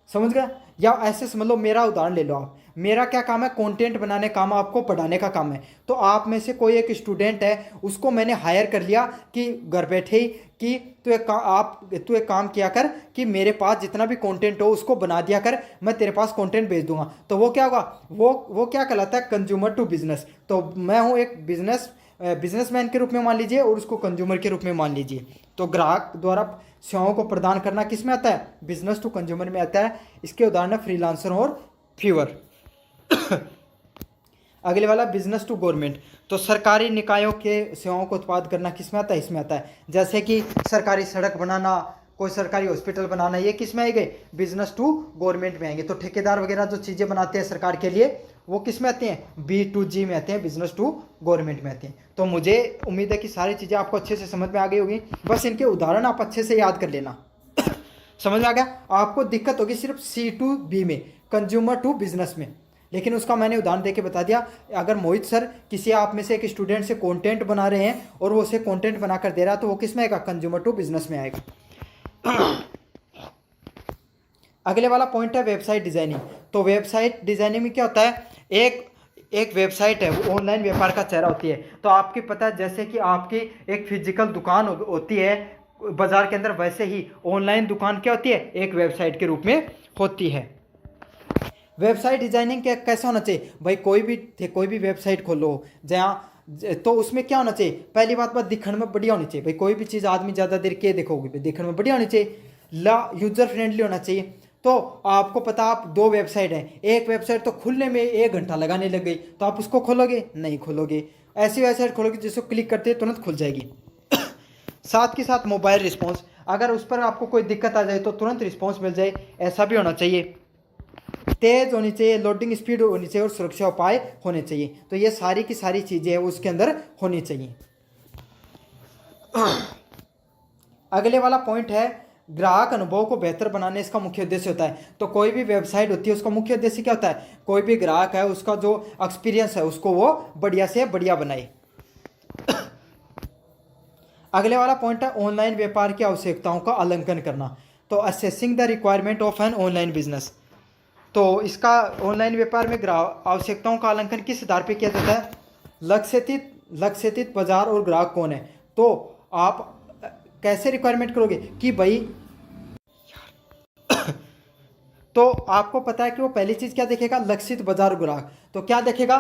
समझ गया। या ऐसे समझ लो, मेरा उदाहरण ले लो आप, मेरा क्या काम है, कंटेंट बनाने काम, आपको पढ़ाने का काम है। तो आप में से कोई एक स्टूडेंट है, उसको मैंने हायर कर लिया कि घर बैठे ही कि तू एक काम किया कर कि मेरे पास जितना भी कंटेंट हो उसको बना दिया कर, मैं तेरे पास कंटेंट भेज दूंगा। तो वो क्या होगा, वो क्या कहलाता है, कंज्यूमर टू बिजनेस। तो मैं हूँ एक बिजनेसमैन के रूप में मान लीजिए और उसको कंज्यूमर के रूप में मान लीजिए। तो ग्राहक द्वारा सेवाओं को प्रदान करना किस में आता है, बिजनेस टू कंज्यूमर में आता है। इसके उदाहरण है फ्रीलांसर और फीवर। अगले वाला बिजनेस टू गवर्नमेंट। तो सरकारी निकायों के सेवाओं को उत्पाद करना किस में आता है, इसमें आता है। जैसे कि सरकारी सड़क बनाना, कोई सरकारी हॉस्पिटल बनाना, ये किस में आएंगे, बिजनेस टू गवर्नमेंट में आएंगे। तो ठेकेदार वगैरह जो चीज़ें बनाते हैं सरकार के लिए, वो किस में आते हैं, B2G में आते हैं, बिजनेस टू गवर्नमेंट में आते हैं। तो मुझे उम्मीद है कि सारी चीज़ें आपको अच्छे से समझ में आ गई होगी। बस इनके उदाहरण आप अच्छे से याद कर लेना। समझ में आ गया। आपको दिक्कत होगी सिर्फ C2B में, कंज्यूमर टू बिजनेस में, लेकिन उसका मैंने उदाहरण देके बता दिया। अगर मोहित सर किसी आप में से एक स्टूडेंट से कंटेंट बना रहे हैं और वो उसे कंटेंट बनाकर दे रहा है, तो वो किस में आएगा, कंज्यूमर टू बिजनेस में आएगा। अगले वाला पॉइंट है वेबसाइट डिजाइनिंग। तो वेबसाइट डिजाइनिंग में क्या होता है, एक वेबसाइट है, वो ऑनलाइन व्यापार का चेहरा होती है। तो आपकी पता है, जैसे कि आपकी एक फिजिकल दुकान होती है बाजार के अंदर, वैसे ही ऑनलाइन दुकान क्या होती है, एक वेबसाइट के रूप में होती है। वेबसाइट डिजाइनिंग कैसा होना चाहिए भाई, कोई भी वेबसाइट खोलो जहाँ, तो उसमें क्या होना चाहिए, पहली बात दिखने में बढ़िया होनी चाहिए भाई। कोई भी चीज़ आदमी ज़्यादा देर के देखोगे, दिखने में बढ़िया होनी चाहिए, यूजर फ्रेंडली होना चाहिए। तो आपको पता, आप दो वेबसाइट हैं, एक वेबसाइट तो खुलने में 1 घंटा लगाने लग गई, तो आप उसको खोलोगे नहीं खोलोगे। ऐसी वेबसाइट खोलोगे जिसको क्लिक करते ही तुरंत खुल जाएगी। साथ के साथ मोबाइल रिस्पॉन्स, अगर उस पर आपको कोई दिक्कत आ जाए तो तुरंत रिस्पॉन्स मिल जाए, ऐसा भी होना चाहिए। तेज होनी चाहिए, लोडिंग स्पीड होनी चाहिए और सुरक्षा उपाय होने चाहिए। तो ये सारी की सारी चीज़ें उसके अंदर होनी चाहिए। अगले वाला पॉइंट है ग्राहक अनुभव को बेहतर बनाने इसका मुख्य उद्देश्य होता है। तो कोई भी वेबसाइट होती है उसका मुख्य उद्देश्य क्या होता है, कोई भी ग्राहक है उसका जो एक्सपीरियंस है उसको वो बढ़िया से बढ़िया बनाए। अगले वाला पॉइंट है ऑनलाइन व्यापार की आवश्यकताओं का आकलन करना। तो assessing the requirement of an online business. तो इसका ऑनलाइन व्यापार में ग्राहक आवश्यकताओं का आकलन किस आधार पर किया जाता है, लक्ष्यित बाजार और ग्राहक कौन है। तो आप कैसे रिक्वायरमेंट करोगे कि भाई तो आपको पता है कि वो पहली चीज क्या देखेगा, लक्षित बाजार ग्राहक। तो क्या देखेगा,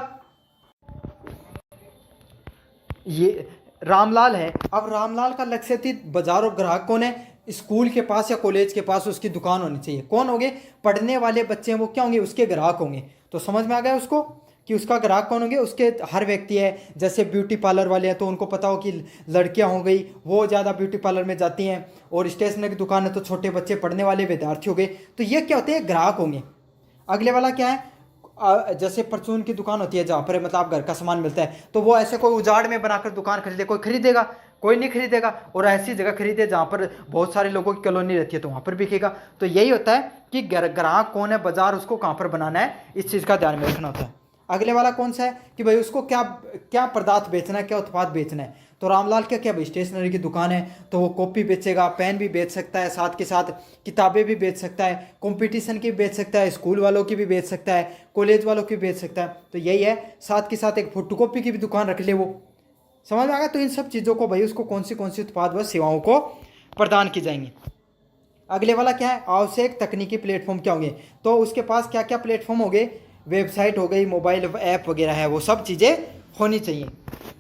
ये रामलाल है, अब रामलाल का लक्षित बाजार और ग्राहक कौन है, स्कूल के पास या कॉलेज के पास उसकी दुकान होनी चाहिए। कौन होंगे, पढ़ने वाले बच्चे हैं वो क्या होंगे, उसके ग्राहक होंगे। तो समझ में आ गया उसको कि उसका ग्राहक कौन होंगे, उसके हर व्यक्ति है। जैसे ब्यूटी पार्लर वाले हैं तो उनको पता हो कि लड़कियां हो गई वो ज़्यादा ब्यूटी पार्लर में जाती हैं, और स्टेशनरी की दुकान है तो छोटे बच्चे पढ़ने वाले विद्यार्थी हो गए। तो ये क्या होते हैं, ग्राहक होंगे। अगले वाला क्या है, जैसे परचून की दुकान होती है जहाँ पर मतलब घर का सामान मिलता है, तो वो ऐसे कोई उजाड़ में बनाकर दुकान खरीदे, कोई खरीदेगा, कोई नहीं खरीदेगा। और ऐसी जगह खरीदे जहाँ पर बहुत सारे लोगों की कॉलोनी रहती है तो वहाँ पर बिकेगा। तो यही होता है कि ग्राहक कौन है, बाजार उसको कहाँ पर बनाना है, इस चीज़ का ध्यान में रखना होता है। अगले वाला कौन सा है कि भाई उसको क्या क्या पदार्थ बेचना है, क्या उत्पाद बेचना है। तो रामलाल क्या क्या भाई स्टेशनरी की दुकान है तो वो कॉपी बेचेगा, पेन भी बेच सकता है, साथ के साथ किताबें भी बेच सकता है, कंपटीशन की भी बेच सकता है, स्कूल वालों की भी बेच सकता है, कॉलेज वालों की भी बेच सकता है। तो यही है, साथ के साथ एक फोटोकॉपी की भी दुकान रख ले वो। समझ में आ गया। तो इन सब चीज़ों को भाई उसको कौन सी उत्पाद व सेवाओं को प्रदान की जाएंगी। अगले वाला क्या है, आवश्यक तकनीकी प्लेटफॉर्म क्या होंगे। तो उसके पास क्या क्या प्लेटफॉर्म हो गए, वेबसाइट हो गई, मोबाइल ऐप वगैरह है, वो सब चीज़ें होनी चाहिए।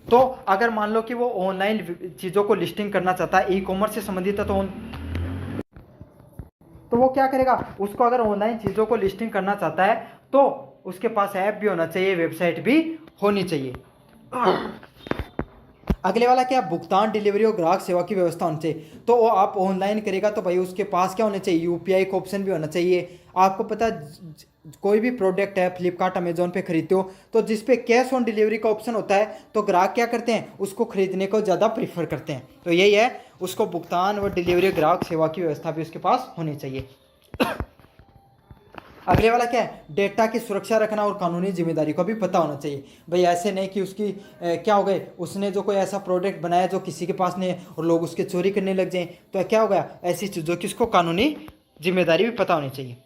तो अगर मान लो कि वो ऑनलाइन चीज़ों को लिस्टिंग करना चाहता है, ई कॉमर्स से संबंधित है, तो वो क्या करेगा, उसको अगर ऑनलाइन चीज़ों को लिस्टिंग करना चाहता है तो उसके पास ऐप भी होना चाहिए, वेबसाइट भी होनी चाहिए। अगले वाला क्या, भुगतान, डिलीवरी और ग्राहक सेवा की व्यवस्था होनी चाहिए। तो वो आप ऑनलाइन करेगा तो भाई उसके पास क्या होना चाहिए, यूपीआई का ऑप्शन भी होना चाहिए। आपको पता कोई भी प्रोडक्ट है फ्लिपकार्ट अमेजोन पे खरीदते हो तो जिस पे कैश ऑन डिलीवरी का ऑप्शन होता है तो ग्राहक क्या करते हैं, उसको खरीदने को ज़्यादा प्रीफर करते हैं। तो यही है, उसको भुगतान व डिलीवरी ग्राहक सेवा की व्यवस्था भी उसके पास होनी चाहिए। अगले वाला क्या है, डेटा की सुरक्षा रखना और कानूनी जिम्मेदारी को भी पता होना चाहिए। भाई ऐसे नहीं कि उसकी क्या हो गए, उसने जो कोई ऐसा प्रोडक्ट बनाया जो किसी के पास नहीं है और लोग उसके चोरी करने लग जाएं, तो क्या हो गया, ऐसी चीज़ों की उसको कानूनी जिम्मेदारी भी पता होनी चाहिए।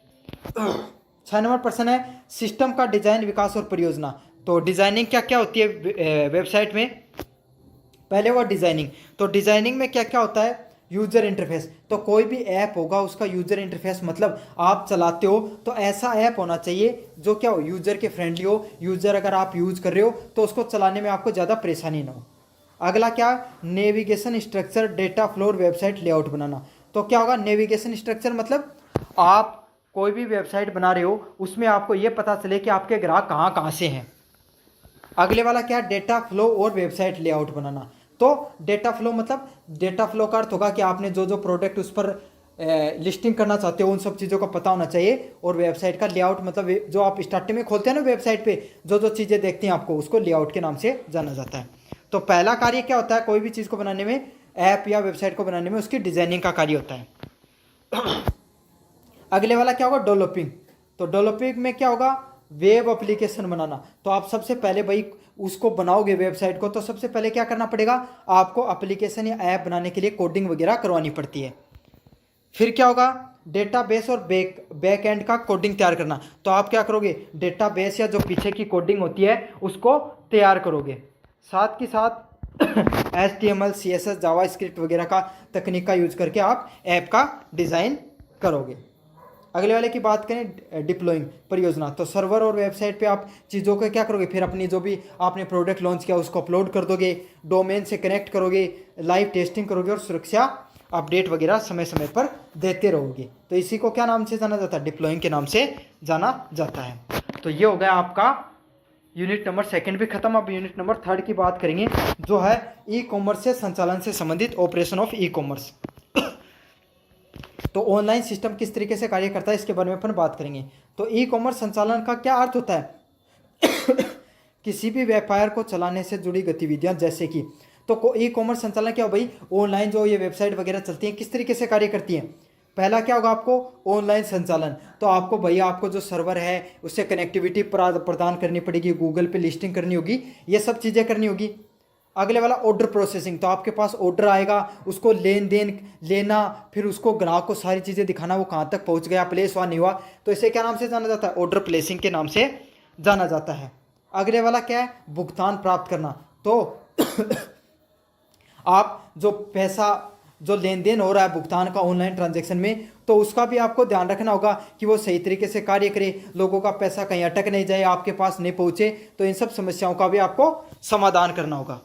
6 नंबर प्रश्न है, सिस्टम का डिजाइन, विकास और परियोजना। तो डिजाइनिंग क्या क्या होती है वेबसाइट में, पहले वो डिजाइनिंग। तो डिजाइनिंग में क्या क्या होता है, यूजर इंटरफेस। तो कोई भी ऐप होगा उसका यूजर इंटरफेस मतलब आप चलाते हो तो ऐसा ऐप होना चाहिए जो क्या हो, यूजर के फ्रेंडली हो, यूजर अगर आप यूज कर रहे हो तो उसको चलाने में आपको ज़्यादा परेशानी ना हो। अगला क्या, नेविगेशन स्ट्रक्चर, डेटा फ्लो और वेबसाइट लेआउट बनाना। तो क्या होगा, नेविगेशन स्ट्रक्चर मतलब आप कोई भी वेबसाइट बना रहे हो उसमें आपको ये पता चले कि आपके ग्राहक कहाँ कहाँ से हैं। अगले वाला क्या, डेटा फ्लो और वेबसाइट लेआउट बनाना। तो डेटा फ्लो मतलब, डेटा फ्लो का अर्थ होगा कि आपने जो जो प्रोडक्ट उस पर लिस्टिंग करना चाहते हो उन सब चीज़ों का पता होना चाहिए। और वेबसाइट का लेआउट मतलब जो आप स्टार्टिंग में खोलते हैं ना वेबसाइट पे जो जो चीज़ें देखते हैं आपको उसको लेआउट के नाम से जाना जाता है। तो पहला कार्य क्या होता है, कोई भी चीज़ को बनाने में, ऐप या वेबसाइट को बनाने में उसकी डिजाइनिंग का कार्य होता है। अगले वाला क्या होगा, डेवलपिंग। तो डेवलपिंग में क्या होगा, वेब एप्लीकेशन बनाना। तो आप सबसे पहले भाई उसको बनाओगे वेबसाइट को तो सबसे पहले क्या करना पड़ेगा, आपको एप्लीकेशन या ऐप बनाने के लिए कोडिंग वगैरह करवानी पड़ती है। फिर क्या होगा, डेटाबेस और बैक एंड का कोडिंग तैयार करना। तो आप क्या करोगे, डेटाबेस या जो पीछे की कोडिंग होती है उसको तैयार करोगे। साथ के साथ HTML, CSS, जावास्क्रिप्ट वगैरह का तकनीक का यूज करके आप ऐप का डिज़ाइन करोगे। अगले वाले की बात करें, डिप्लॉइंग, परियोजना। तो सर्वर और वेबसाइट पे आप चीज़ों को क्या करोगे, फिर अपनी जो भी आपने प्रोडक्ट लॉन्च किया उसको अपलोड कर दोगे, डोमेन से कनेक्ट करोगे, लाइव टेस्टिंग करोगे और सुरक्षा अपडेट वगैरह समय समय पर देते रहोगे। तो इसी को क्या नाम से जाना जाता है? डिप्लॉइंग के नाम से जाना जाता है। तो ये हो गया आपका यूनिट नंबर 2 भी खत्म। अब यूनिट नंबर 3 की बात करेंगे, जो है ई कॉमर्स से संचालन से संबंधित ऑपरेशन ऑफ ई कॉमर्स। तो ऑनलाइन सिस्टम किस तरीके से कार्य करता है इसके बारे में अपन बात करेंगे। तो ई कॉमर्स संचालन का क्या अर्थ होता है? किसी भी व्यापार को चलाने से जुड़ी गतिविधियां, जैसे कि तो ई कॉमर्स संचालन क्या हो भाई? ऑनलाइन जो ये वेबसाइट वगैरह चलती हैं किस तरीके से कार्य करती हैं? पहला क्या होगा आपको? ऑनलाइन संचालन। तो आपको भैया आपको जो सर्वर है उससे कनेक्टिविटी प्रदान करनी पड़ेगी, गूगल पे लिस्टिंग करनी होगी, ये सब चीज़ें करनी होगी। अगले वाला ऑर्डर प्रोसेसिंग। तो आपके पास ऑर्डर आएगा, उसको लेन देन लेना, फिर उसको ग्राहक को सारी चीज़ें दिखाना वो कहाँ तक पहुँच गया, प्लेस हुआ नहीं हुआ, तो इसे क्या नाम से जाना जाता है? ऑर्डर प्लेसिंग के नाम से जाना जाता है। अगले वाला क्या है? भुगतान प्राप्त करना। तो आप जो पैसा जो लेन देन हो रहा है भुगतान का ऑनलाइन ट्रांजैक्शन में, तो उसका भी आपको ध्यान रखना होगा कि वो सही तरीके से कार्य करे, लोगों का पैसा कहीं अटक नहीं जाए, आपके पास नहीं पहुंचे। तो इन सब समस्याओं का भी आपको समाधान करना होगा।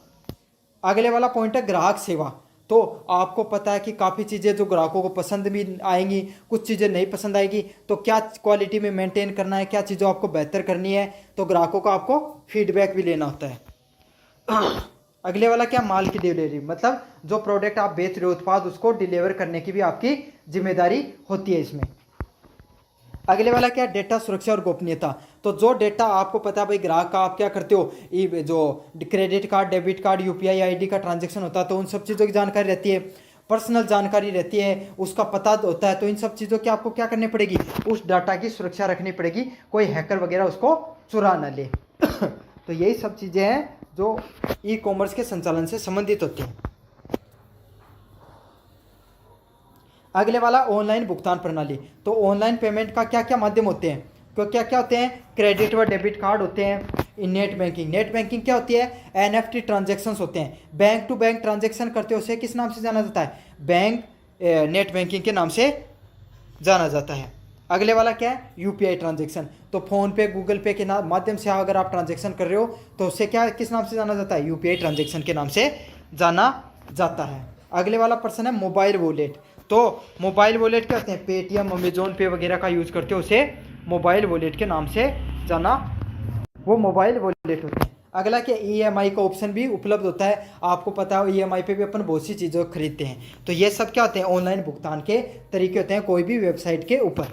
अगले वाला पॉइंट है ग्राहक सेवा। तो आपको पता है कि काफ़ी चीज़ें जो ग्राहकों को पसंद भी आएंगी, कुछ चीज़ें नहीं पसंद आएगी, तो क्या क्वालिटी में मेंटेन करना है, क्या चीज़ों आपको बेहतर करनी है, तो ग्राहकों का आपको फीडबैक भी लेना होता है। अगले वाला क्या? माल की डिलीवरी। मतलब जो प्रोडक्ट आप बेच रहे हो उत्पाद, उसको डिलीवर करने की भी आपकी जिम्मेदारी होती है इसमें। अगले वाला क्या? डेटा सुरक्षा और गोपनीयता। तो जो डेटा आपको पता है भाई ग्राहक का, आप क्या करते हो, जो credit card, debit card, UPI ID का ट्रांजैक्शन होता है, तो उन सब चीज़ों की जानकारी रहती है, पर्सनल जानकारी रहती है, उसका पता होता है। तो इन सब चीज़ों की आपको क्या करनी पड़ेगी? उस डाटा की सुरक्षा रखनी पड़ेगी, कोई हैकर वगैरह उसको चुरा ना ले। तो यही सब चीज़ें हैं जो ई कॉमर्स के संचालन से संबंधित होती हैं। अगले वाला ऑनलाइन भुगतान प्रणाली। तो ऑनलाइन पेमेंट का क्या क्या माध्यम होते हैं? क्या क्या होते हैं? क्रेडिट व डेबिट कार्ड होते हैं। Net banking. नेट बैंकिंग क्या होती है? एनएफटी ट्रांजैक्शंस होते हैं। बैंक टू बैंक ट्रांजैक्शन करते हो उसे किस नाम से जाना जाता है? बैंक नेट बैंकिंग के नाम से जाना जाता है। अगले वाला क्या है? UPI transaction. तो फोन पे, गूगल पे के माध्यम से अगर आप ट्रांजैक्शन कर रहे हो तो उसे क्या किस नाम से जाना जाता है? यूपीआई ट्रांजैक्शन के नाम से जाना जाता है। अगले वाला पर्सन है मोबाइल वॉलेट। तो मोबाइल वॉलेट क्या होते हैं? पेटीएम, अमेजोन पे वगैरह का यूज करते हो उसे मोबाइल वॉलेट के नाम से जाना, वो मोबाइल वॉलेट होते हैं। अगला क्या? ईएमआई का ऑप्शन भी उपलब्ध होता है। आपको पता है ईएमआई पे भी अपन बहुत सी चीज़ें खरीदते हैं। तो ये सब क्या होते हैं? ऑनलाइन भुगतान के तरीके होते हैं कोई भी वेबसाइट के ऊपर।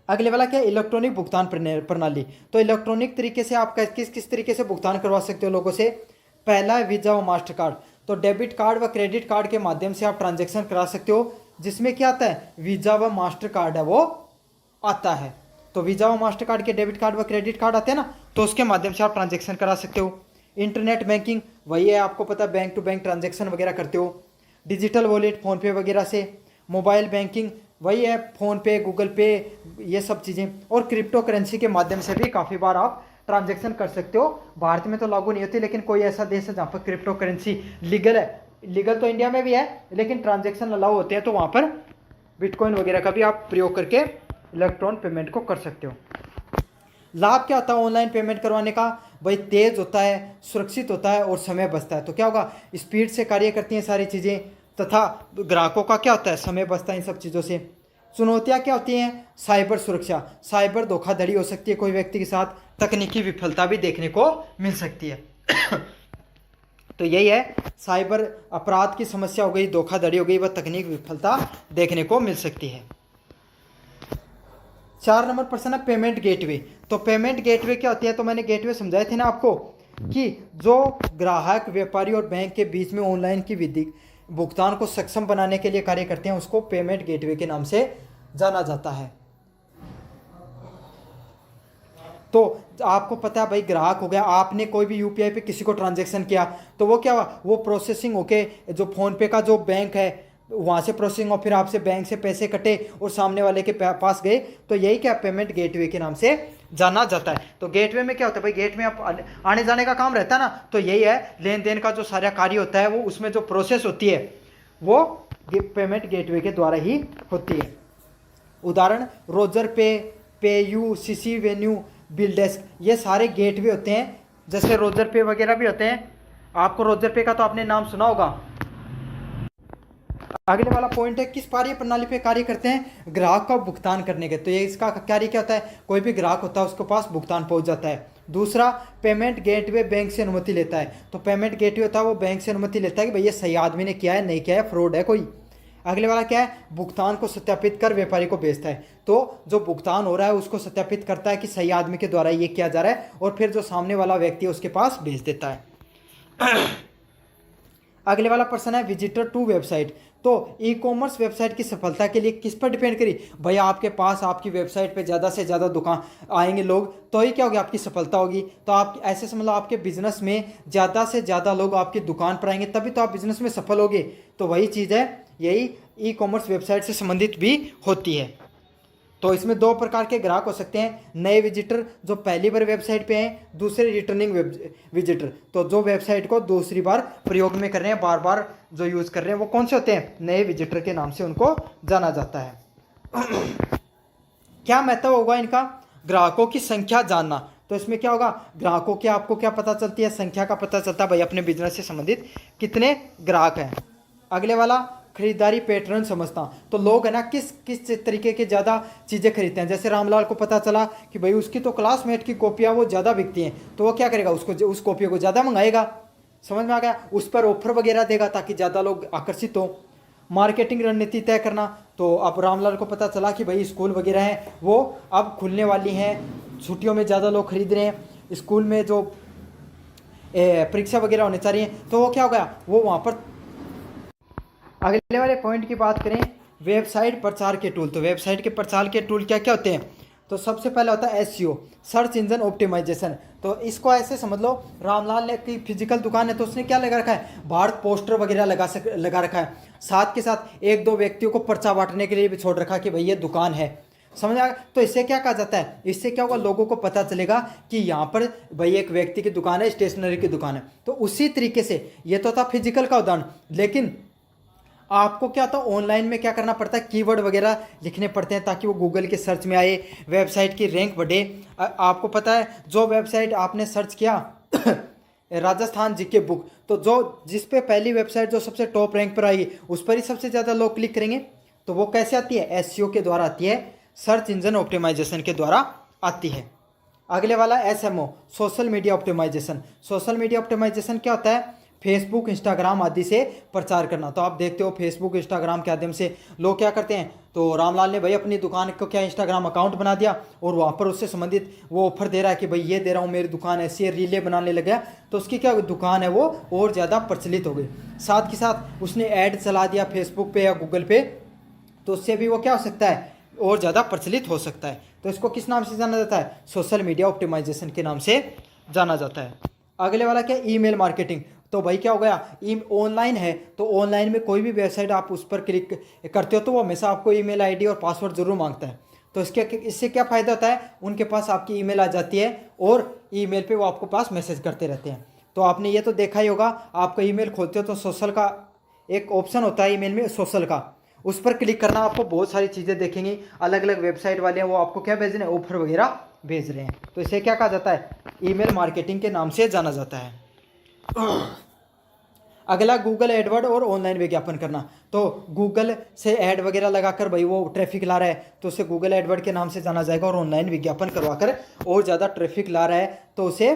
अगले वाला क्या? इलेक्ट्रॉनिक भुगतान प्रणाली। तो इलेक्ट्रॉनिक तरीके से आप किस किस तरीके से भुगतान करवा सकते हो लोगों से? पहला है वीजा व मास्टर कार्ड। तो डेबिट कार्ड व क्रेडिट कार्ड के माध्यम से आप ट्रांजैक्शन करा सकते हो, जिसमें क्या आता है? वीजा व मास्टर कार्ड है वो आता है। तो वीजा व मास्टर कार्ड के डेबिट कार्ड व क्रेडिट कार्ड आते हैं ना, तो उसके माध्यम से आप ट्रांजैक्शन करा सकते हो। इंटरनेट बैंकिंग वही है, आपको पता है बैंक टू बैंक ट्रांजैक्शन वगैरह करते हो। डिजिटल वॉलेट फ़ोन पे वगैरह से। मोबाइल बैंकिंग वही है, फ़ोन पे, गूगल पे, ये सब चीज़ें। और क्रिप्टो करेंसी के माध्यम से भी काफ़ी बार आप ट्रांजैक्शन कर सकते हो। भारत में तो लागू नहीं होती, लेकिन कोई ऐसा देश है जहाँ पर क्रिप्टो करेंसी लीगल है। लीगल तो इंडिया में भी है, लेकिन ट्रांजैक्शन अलाउ होते हैं, तो वहाँ पर बिटकॉइन वगैरह का भी आप प्रयोग करके इलेक्ट्रॉन पेमेंट को कर सकते हो। लाभ क्या होता है ऑनलाइन पेमेंट करवाने का? भाई तेज होता है, सुरक्षित होता है और समय बचता है। तो क्या होगा? स्पीड से कार्य करती हैं सारी चीज़ें, तथा ग्राहकों का क्या होता है? समय बचता है इन सब चीज़ों से। चुनौतियाँ क्या होती हैं? साइबर सुरक्षा। साइबर धोखाधड़ी हो सकती है कोई व्यक्ति के साथ, तकनीकी विफलता भी देखने को मिल सकती है। तो यही है, साइबर अपराध की समस्या हो गई, धोखाधड़ी हो गई, वह तकनीक विफलता देखने को मिल सकती है। 4 नंबर प्रश्न है पेमेंट गेटवे। तो पेमेंट गेटवे क्या होती है? तो मैंने गेटवे समझाए थे ना आपको, कि जो ग्राहक, व्यापारी और बैंक के बीच में ऑनलाइन की विधि भुगतान को सक्षम बनाने के लिए कार्य करते हैं, उसको पेमेंट गेटवे के नाम से जाना जाता है। तो आपको पता है भाई, ग्राहक हो गया, आपने कोई भी यूपीआई पे किसी को ट्रांजैक्शन किया, तो वो क्या हुआ? वो प्रोसेसिंग होके जो फ़ोन पे का जो बैंक है वहाँ से प्रोसेसिंग और फिर आपसे बैंक से पैसे कटे और सामने वाले के पास गए, तो यही क्या? पेमेंट गेटवे के नाम से जाना जाता है। तो गेटवे में क्या होता है भाई? गेट में आप आने जाने का काम रहता है ना, तो यही है, लेन देन का जो सारा कार्य होता है वो उसमें जो प्रोसेस होती है वो पेमेंट गेटवे के द्वारा ही होती है। उदाहरण रोजर पे, PayU, CC venue, bill desk, ये सारे गेटवे होते हैं। जैसे रोजर पे वगैरह भी होते हैं। आपको रोजर पे का तो आपने नाम सुना होगा, अगले वाला पॉइंट है किस कार्य प्रणाली पे कार्य करते हैं, ग्राहक का भुगतान करने के। तो ये इसका कार्य क्या होता है, कोई भी ग्राहक होता है उसके पास भुगतान पहुंच जाता है। दूसरा, पेमेंट गेटवे बैंक से अनुमति लेता है। तो पेमेंट गेटवे होता है वो बैंक से अनुमति लेता है कि भाई ये सही आदमी ने किया है नहीं किया है, फ्रॉड है कोई। अगले वाला क्या है, भुगतान को सत्यापित कर व्यापारी को भेजता है। तो जो भुगतान हो रहा है उसको सत्यापित करता है कि सही आदमी के द्वारा ये किया जा रहा है और फिर जो सामने वाला व्यक्ति है उसके पास भेज देता है। अगले वाला प्रश्न है विजिटर टू वेबसाइट। तो ई कॉमर्स वेबसाइट की सफलता के लिए किस पर डिपेंड करी, भाई आपके पास आपकी वेबसाइट पे ज़्यादा से ज़्यादा दुकान आएंगे लोग तो ही क्या होगी, आपकी सफलता होगी। तो आप ऐसे समझ लो आपके बिजनेस में ज़्यादा से ज़्यादा लोग आपकी दुकान पर आएंगे तभी तो आप बिजनेस में सफल होगे। तो वही चीज़ है, यही ई कॉमर्स वेबसाइट से संबंधित भी होती है। तो इसमें दो प्रकार के ग्राहक हो सकते हैं, नए विजिटर जो पहली बार वेबसाइट पे हैं, दूसरे रिटर्निंग विजिटर तो जो वेबसाइट को दूसरी बार प्रयोग में कर रहे हैं, बार बार जो यूज़ कर रहे हैं, वो कौन से होते हैं, नए विजिटर के नाम से उनको जाना जाता है। क्या महत्व होगा इनका, ग्राहकों की संख्या जानना। तो इसमें क्या होगा, ग्राहकों की आपको क्या पता चलती है, संख्या का पता चलता है, भाई अपने बिजनेस से संबंधित कितने ग्राहक हैं। अगले वाला खरीदारी पैटर्न समझता। तो लोग है ना किस किस तरीके के ज़्यादा चीज़ें खरीदते हैं। जैसे रामलाल को पता चला कि भाई उसकी तो क्लासमेट की कॉपियाँ वो ज़्यादा बिकती हैं, तो वो क्या करेगा, उसको उस कॉपी को ज़्यादा मंगाएगा। समझ में आ गया, उस पर ऑफर वगैरह देगा ताकि ज़्यादा लोग आकर्षित हो। मार्केटिंग रणनीति तय करना। तो अब रामलाल को पता चला कि भाई स्कूल वगैरह हैं वो अब खुलने वाली हैं, छुट्टियों में ज़्यादा लोग खरीद रहे हैं, स्कूल में जो परीक्षा वगैरह होने चाहिए, तो वो क्या हो गया, वो वहाँ पर। अगले वाले पॉइंट की बात करें, वेबसाइट प्रचार के टूल। तो वेबसाइट के प्रचार के टूल क्या क्या होते हैं, तो सबसे पहले होता है एसईओ, सर्च इंजन ऑप्टिमाइजेशन। तो इसको ऐसे समझ लो, रामलाल ने की फिजिकल दुकान है तो उसने क्या लगा रखा है, बाहर पोस्टर वगैरह लगा रखा है, साथ के साथ एक दो व्यक्तियों को पर्चा बांटने के लिए भी छोड़ रखा कि भाई ये दुकान है। समझ आ गया। तो इससे क्या कहा जाता है, इससे क्या होगा, लोगों को पता चलेगा कि यहाँ पर भाई एक व्यक्ति की दुकान है, स्टेशनरी की दुकान है। तो उसी तरीके से ये तो था फिजिकल का उदाहरण, लेकिन आपको क्या होता है ऑनलाइन में क्या करना पड़ता है, कीवर्ड वगैरह लिखने पड़ते हैं ताकि वो गूगल के सर्च में आए, वेबसाइट की रैंक बढ़े। आपको पता है जो वेबसाइट आपने सर्च किया राजस्थान जीके बुक, तो जो जिस पे पहली वेबसाइट जो सबसे टॉप रैंक पर आएगी उस पर ही सबसे ज़्यादा लोग क्लिक करेंगे। तो वो कैसे आती है, एसईओ के द्वारा आती है, सर्च इंजन ऑप्टिमाइजेशन के द्वारा आती है। अगले वाला SMO, social media optimization. Social media optimization क्या होता है, फेसबुक इंस्टाग्राम आदि से प्रचार करना। तो आप देखते हो फेसबुक इंस्टाग्राम के माध्यम से लोग क्या करते हैं, तो रामलाल ने भाई अपनी दुकान को क्या इंस्टाग्राम अकाउंट बना दिया और वहाँ पर उससे संबंधित वो ऑफर दे रहा है कि भाई ये दे रहा हूँ, मेरी दुकान ऐसी है, रीले बनाने लग गया। तो उसकी क्या दुकान है वो और ज़्यादा प्रचलित हो गई। साथ के साथ उसने ऐड चला दिया फेसबुक पे या गूगल पे, तो उससे भी वो क्या हो सकता है, और ज़्यादा प्रचलित हो सकता है। तो इसको किस नाम से जाना जाता है, सोशल मीडिया ऑप्टिमाइजेशन के नाम से जाना जाता है। अगले वाला क्या, ईमेल मार्केटिंग। तो भाई क्या हो गया, ऑनलाइन है तो ऑनलाइन में कोई भी वेबसाइट आप उस पर क्लिक करते हो तो वो हमेशा आपको ईमेल आईडी और पासवर्ड जरूर मांगता है। तो इससे क्या फ़ायदा होता है, उनके पास आपकी ईमेल आ जाती है और ईमेल पे वो आपको पास मैसेज करते रहते हैं। तो आपने ये तो देखा ही होगा, आपका ईमेल खोलते हो तो सोशल का एक ऑप्शन होता है ईमेल में, सोशल का, उस पर क्लिक करना, आपको बहुत सारी चीज़ें देखेंगी, अलग अलग वेबसाइट वाले हैं वो आपको क्या भेज रहे हैं, ऑफर वगैरह भेज रहे हैं। तो इसे क्या कहा जाता है, ईमेल मार्केटिंग के नाम से जाना जाता है। अगला गूगल एडवर्ड और ऑनलाइन विज्ञापन करना। तो गूगल से ऐड वगैरह लगाकर भाई वो ट्रैफिक ला रहा है तो उसे गूगल एडवर्ड के नाम से जाना जाएगा, और ऑनलाइन विज्ञापन करवाकर और ज़्यादा ट्रैफिक ला रहा है तो उसे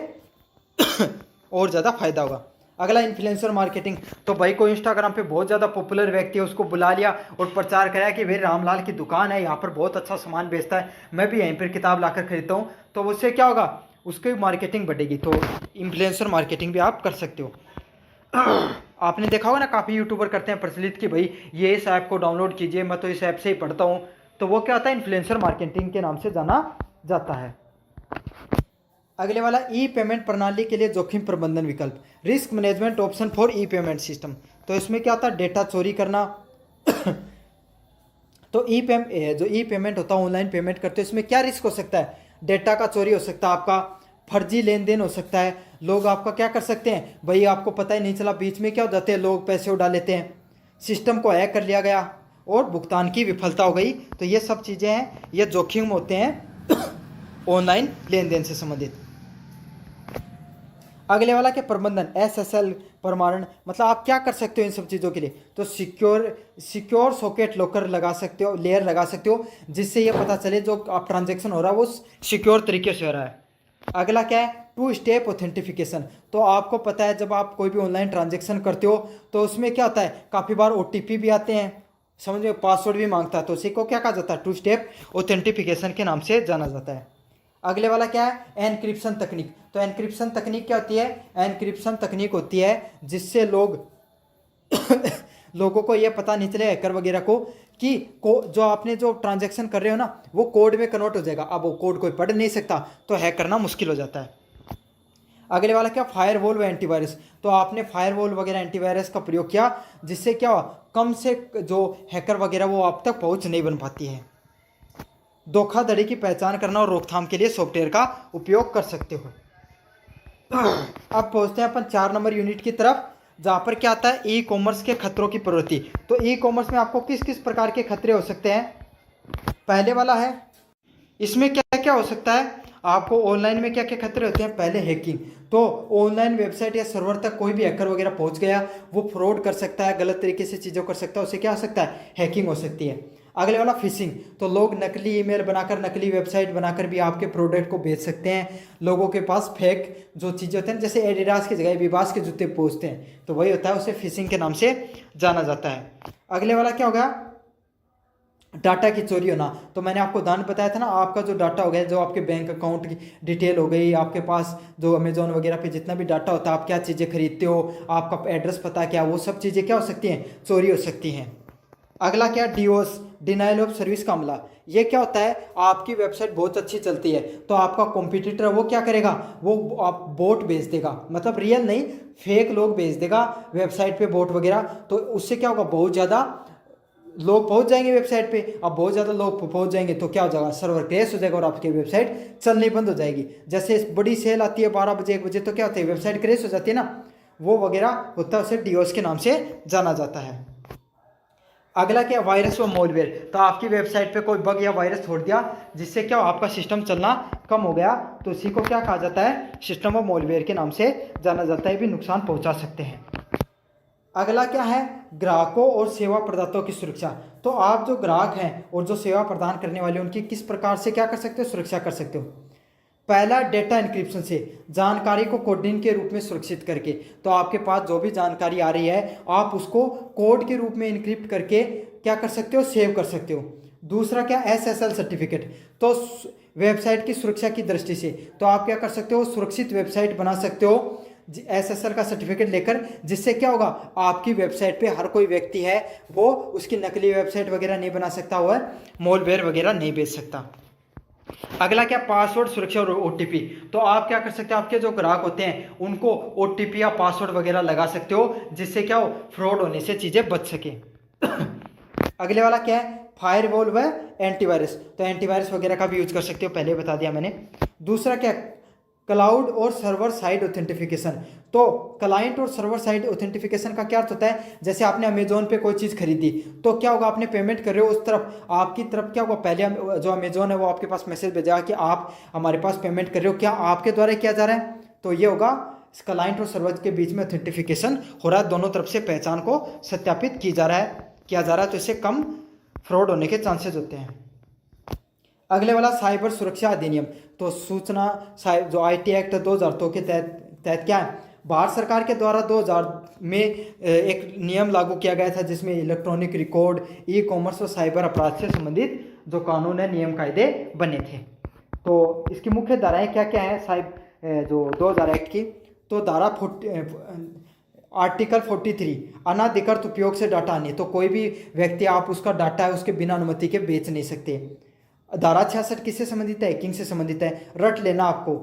और ज़्यादा फायदा होगा। अगला इन्फ्लुएंसर मार्केटिंग। तो भाई को इंस्टाग्राम पे बहुत ज़्यादा पॉपुलर व्यक्ति है, उसको बुला लिया और प्रचार कराया कि भाई रामलाल की दुकान है, यहाँ पर बहुत अच्छा सामान बेचता है, मैं भी यहीं पर किताब लाकर खरीदता हूँ। तो उससे क्या होगा, उसकी मार्केटिंग बढ़ेगी। तो इन्फ्लुएंसर मार्केटिंग भी आप कर सकते हो। आपने देखा होगा ना, काफ़ी यूट्यूबर करते हैं प्रचलित कि भाई ये इस ऐप को डाउनलोड कीजिए, मैं तो इस ऐप से ही पढ़ता हूँ। तो वो क्या होता है, इन्फ्लुएंसर मार्केटिंग के नाम से जाना जाता है। अगले वाला ई पेमेंट प्रणाली के लिए जोखिम प्रबंधन विकल्प, risk management option for E payment system. तो इसमें क्या होता है, डेटा चोरी करना। तो जो ई पेमेंट होता है, ऑनलाइन पेमेंट करते हो, इसमें क्या रिस्क हो सकता है, डेटा का चोरी हो सकता है, आपका फर्जी लेन देन हो सकता है, लोग आपका क्या कर सकते हैं, भाई आपको पता ही नहीं चला, बीच में क्या हो जाते हैं, लोग पैसे उड़ा लेते हैं, सिस्टम को हैक कर लिया गया और भुगतान की विफलता हो गई। तो ये सब चीज़ें हैं, ये जोखिम होते हैं ऑनलाइन लेन देन से संबंधित। अगले वाला के प्रबंधन, SSL प्रमाणन, मतलब आप क्या कर सकते हो इन सब चीज़ों के लिए, तो सिक्योर सॉकेट लॉकर लगा सकते हो, लेयर लगा सकते हो, जिससे ये पता चले जो आप ट्रांजेक्शन हो रहा है वो सिक्योर तरीके से हो रहा है। अगला क्या है, 2 स्टेप ऑथेंटिफिकेशन। तो आपको पता है जब आप कोई भी ऑनलाइन ट्रांजेक्शन करते हो तो उसमें क्या होता है, काफ़ी बार OTP भी आते हैं, समझ में, पासवर्ड भी मांगता है, तो उसी को क्या कहा जाता है, 2 स्टेप ऑथेंटिफिकेशन के नाम से जाना जाता है। अगले वाला क्या है, एनक्रिप्शन तकनीक। तो एनक्रिप्शन तकनीक क्या होती है, एनक्रिप्शन तकनीक होती है जिससे लोगों को ये पता नहीं चले, हैकर वगैरह कि जो आपने जो ट्रांजैक्शन कर रहे हो ना वो कोड में कन्वर्ट हो जाएगा। अब वो कोड कोई पढ़ नहीं सकता तो हैक करना मुश्किल हो जाता है। अगले वाला क्या, फायरवॉल व एंटीवायरस। तो आपने फायरवॉल वगैरह एंटीवायरस का प्रयोग किया, जिससे क्या हुआ, कम से जो हैकर वगैरह वो आप तक पहुंच नहीं बन पाती है। धोखाधड़ी की पहचान करना और रोकथाम के लिए सॉफ्टवेयर का उपयोग कर सकते हो। अब पहुंचते हैं अपन 4 नंबर यूनिट की तरफ, जहां पर क्या आता है, ई कॉमर्स के खतरों की प्रवृत्ति। तो ई कॉमर्स में आपको किस किस प्रकार के खतरे हो सकते हैं। पहले वाला है, इसमें क्या क्या हो सकता है, आपको ऑनलाइन में क्या क्या खतरे होते हैं। पहले हैकिंग, तो ऑनलाइन वेबसाइट या सर्वर तक कोई भी हैकर वगैरह पहुंच गया, वो फ्रॉड कर सकता है, गलत तरीके से चीज़ों कर सकता है, उससे क्या हो सकता है, हैकिंग हो सकती है। अगले वाला फिशिंग, तो लोग नकली ईमेल बनाकर, नकली वेबसाइट बनाकर भी आपके प्रोडक्ट को बेच सकते हैं। लोगों के पास फेक जो चीज़ें होते हैं, जैसे एडिडास की जगह विबास के जूते पूछते हैं, तो वही होता है, उसे फिशिंग के नाम से जाना जाता है। अगले वाला क्या होगा, डाटा की चोरी होना। तो मैंने आपको दान बताया था ना, आपका जो डाटा हो गया, जो आपके बैंक अकाउंट की डिटेल हो गई, आपके पास जो अमेजोन वगैरह पे जितना भी डाटा होता है, आप क्या चीज़ें खरीदते हो, आपका एड्रेस पता क्या, वो सब चीज़ें क्या हो सकती हैं, चोरी हो सकती हैं। अगला क्या, डीओस, डिनाइल ऑफ सर्विस का हमला। ये क्या होता है, आपकी वेबसाइट बहुत अच्छी चलती है तो आपका कॉम्पिटिटर वो क्या करेगा, वो आप बोट भेज देगा, मतलब रियल नहीं, फेक लोग भेज देगा वेबसाइट पे बोट वगैरह। तो उससे क्या होगा, बहुत ज़्यादा लोग पहुंच जाएंगे वेबसाइट पे। अब बहुत ज़्यादा लोग पहुंच जाएंगे तो क्या हो जाएगा, सर्वर क्रैश हो जाएगा और आपकी वेबसाइट चलनी बंद हो जाएगी। जैसे बड़ी सेल आती है 12 बजे 1 बजे, तो क्या होता है, वेबसाइट क्रैश हो जाती है ना, वो वगैरह होता है, उसे डीओस के नाम से जाना जाता है। अगला क्या, वायरस व मॉलवेयर। तो आपकी वेबसाइट पे कोई बग या वायरस छोड़ दिया, जिससे क्या आपका सिस्टम चलना कम हो गया, तो इसी को क्या कहा जाता है, सिस्टम व मॉलवेयर के नाम से जाना जाता है, भी नुकसान पहुंचा सकते हैं। अगला क्या है, ग्राहकों और सेवा प्रदाताओं की सुरक्षा। तो आप जो ग्राहक हैं और जो सेवा प्रदान करने वाले, उनकी किस प्रकार से क्या कर सकते हो, सुरक्षा कर सकते हो। पहला, डेटा इंक्रिप्शन से, जानकारी को कोडिंग के रूप में सुरक्षित करके। तो आपके पास जो भी जानकारी आ रही है, आप उसको कोड के रूप में इंक्रिप्ट करके क्या कर सकते हो, सेव कर सकते हो। दूसरा क्या, SSL सर्टिफिकेट। तो वेबसाइट की सुरक्षा की दृष्टि से तो आप क्या कर सकते हो, सुरक्षित वेबसाइट बना सकते हो SSL का सर्टिफिकेट लेकर, जिससे क्या होगा, आपकी वेबसाइट पे हर कोई व्यक्ति है वो उसकी नकली वेबसाइट वगैरह नहीं बना सकता, वह मॉलवेयर वगैरह नहीं बेच सकता। अगला क्या, पासवर्ड सुरक्षा और OTP। तो आप क्या कर सकते हो, आपके जो ग्राहक होते हैं उनको OTP या पासवर्ड वगैरह लगा सकते हो, जिससे क्या हो, फ्रॉड होने से चीज़ें बच सके। अगले वाला क्या है, फायरवॉल व एंटीवायरस। तो एंटीवायरस वगैरह का भी यूज कर सकते हो, पहले बता दिया मैंने। दूसरा क्या, क्लाउड और सर्वर साइड ऑथेंटिफिकेशन। तो क्लाइंट और सर्वर साइड ऑथेंटिफिकेशन का क्या अर्थ होता है, जैसे आपने अमेजोन पे कोई चीज़ खरीदी, तो क्या होगा, आपने पेमेंट कर रहे हो, उस तरफ आपकी तरफ क्या होगा, पहले जो अमेजोन है वो आपके पास मैसेज भेजेगा कि आप हमारे पास पेमेंट कर रहे हो, क्या आपके द्वारा किया जा रहा है। तो ये होगा, क्लाइंट और सर्वर के बीच में ऑथेंटिफिकेशन हो रहा है, दोनों तरफ से पहचान को सत्यापित किया जा रहा है, तो इससे कम फ्रॉड होने के चांसेस होते हैं। अगले वाला, साइबर सुरक्षा अधिनियम। तो सूचना जो IT एक्ट 2002 के तहत क्या है, भारत सरकार के द्वारा 2000 में एक नियम लागू किया गया था, जिसमें इलेक्ट्रॉनिक रिकॉर्ड, ई कॉमर्स और साइबर अपराध से संबंधित जो कानून है, नियम कायदे बने थे। तो इसकी मुख्य धाराएं क्या क्या है, जो 2000 एक्ट की। तो धारा आर्टिकल 43, अनाधिकृत उपयोग से डाटा आने। तो कोई भी व्यक्ति, आप उसका डाटा है उसके बिना अनुमति के बेच नहीं सकते। धारा 66 किससे संबंधित है, हैकिंग से संबंधित है, रट लेना आपको।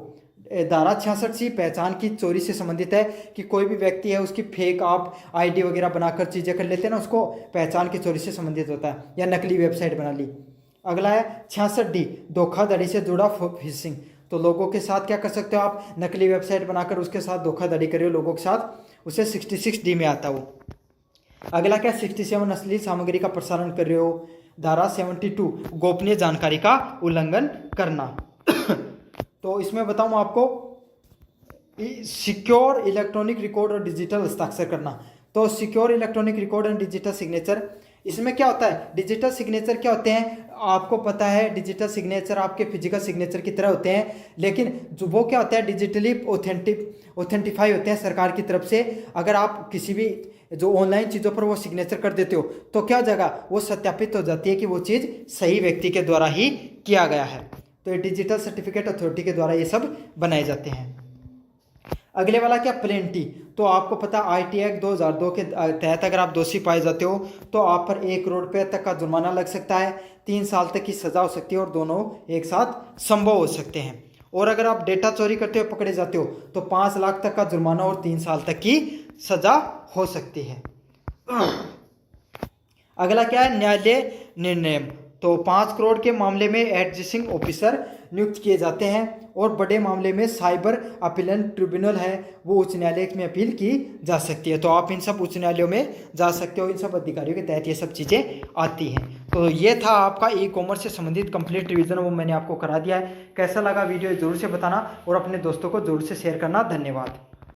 धारा 66 पहचान की चोरी से संबंधित है, कि कोई भी व्यक्ति है उसकी फेक आप ID वगैरह बनाकर चीज़ें कर लेते हैं ना, उसको पहचान की चोरी से संबंधित होता है, या नकली वेबसाइट बना ली। अगला है 66D, धोखाधड़ी से जुड़ा फिशिंग। तो लोगों के साथ क्या कर सकते हो, आप नकली वेबसाइट बनाकर उसके साथ धोखाधड़ी कर रहे हो लोगों के साथ, उसे 66D में आता है वो। अगला क्या, 67 अश्लील सामग्री का प्रसारण कर रहे हो। धारा 72, गोपनीय जानकारी का उल्लंघन करना। तो इसमें बताऊं आपको, सिक्योर इलेक्ट्रॉनिक रिकॉर्ड और डिजिटल हस्ताक्षर करना। तो secure electronic record and digital signature, इसमें क्या होता है, डिजिटल सिग्नेचर क्या होते हैं, आपको पता है डिजिटल सिग्नेचर आपके फिजिकल सिग्नेचर की तरह होते हैं, लेकिन जो वो क्या होता है डिजिटली ऑथेंटिफाई होते हैं सरकार की तरफ से। अगर आप किसी भी जो ऑनलाइन चीज़ों पर वो सिग्नेचर कर देते हो तो क्या हो जाएगा, वो सत्यापित हो जाती है कि वो चीज़ सही व्यक्ति के द्वारा ही किया गया है। तो ये डिजिटल सर्टिफिकेट अथॉरिटी के द्वारा ये सब बनाए जाते हैं। अगले वाला क्या, प्लेंटी। तो आपको पता IT एक्ट 2002 के तहत अगर आप दोषी पाए जाते हो तो आप पर 1 करोड़ रुपये तक का जुर्माना लग सकता है, 3 साल तक की सज़ा हो सकती है और दोनों एक साथ संभव हो सकते हैं। और अगर आप डेटा चोरी करते हुए पकड़े जाते हो तो 5 लाख तक का जुर्माना और 3 साल तक की सज़ा हो सकती है। अगला क्या है, न्यायालय निर्णय। तो 5 करोड़ के मामले में एडजस्टिंग ऑफिसर नियुक्त किए जाते हैं और बड़े मामले में साइबर अपीलेंट ट्रिब्यूनल है, वो उच्च न्यायालय में अपील की जा सकती है। तो आप इन सब उच्च न्यायालयों में जा सकते हो, इन सब अधिकारियों के तहत ये सब चीज़ें आती हैं। तो ये था आपका ई-कॉमर्स से संबंधित कंप्लीट रिवीजन, वो मैंने आपको करा दिया है। कैसा लगा वीडियो ज़रूर से बताना और अपने दोस्तों को ज़रूर से शेयर करना। धन्यवाद।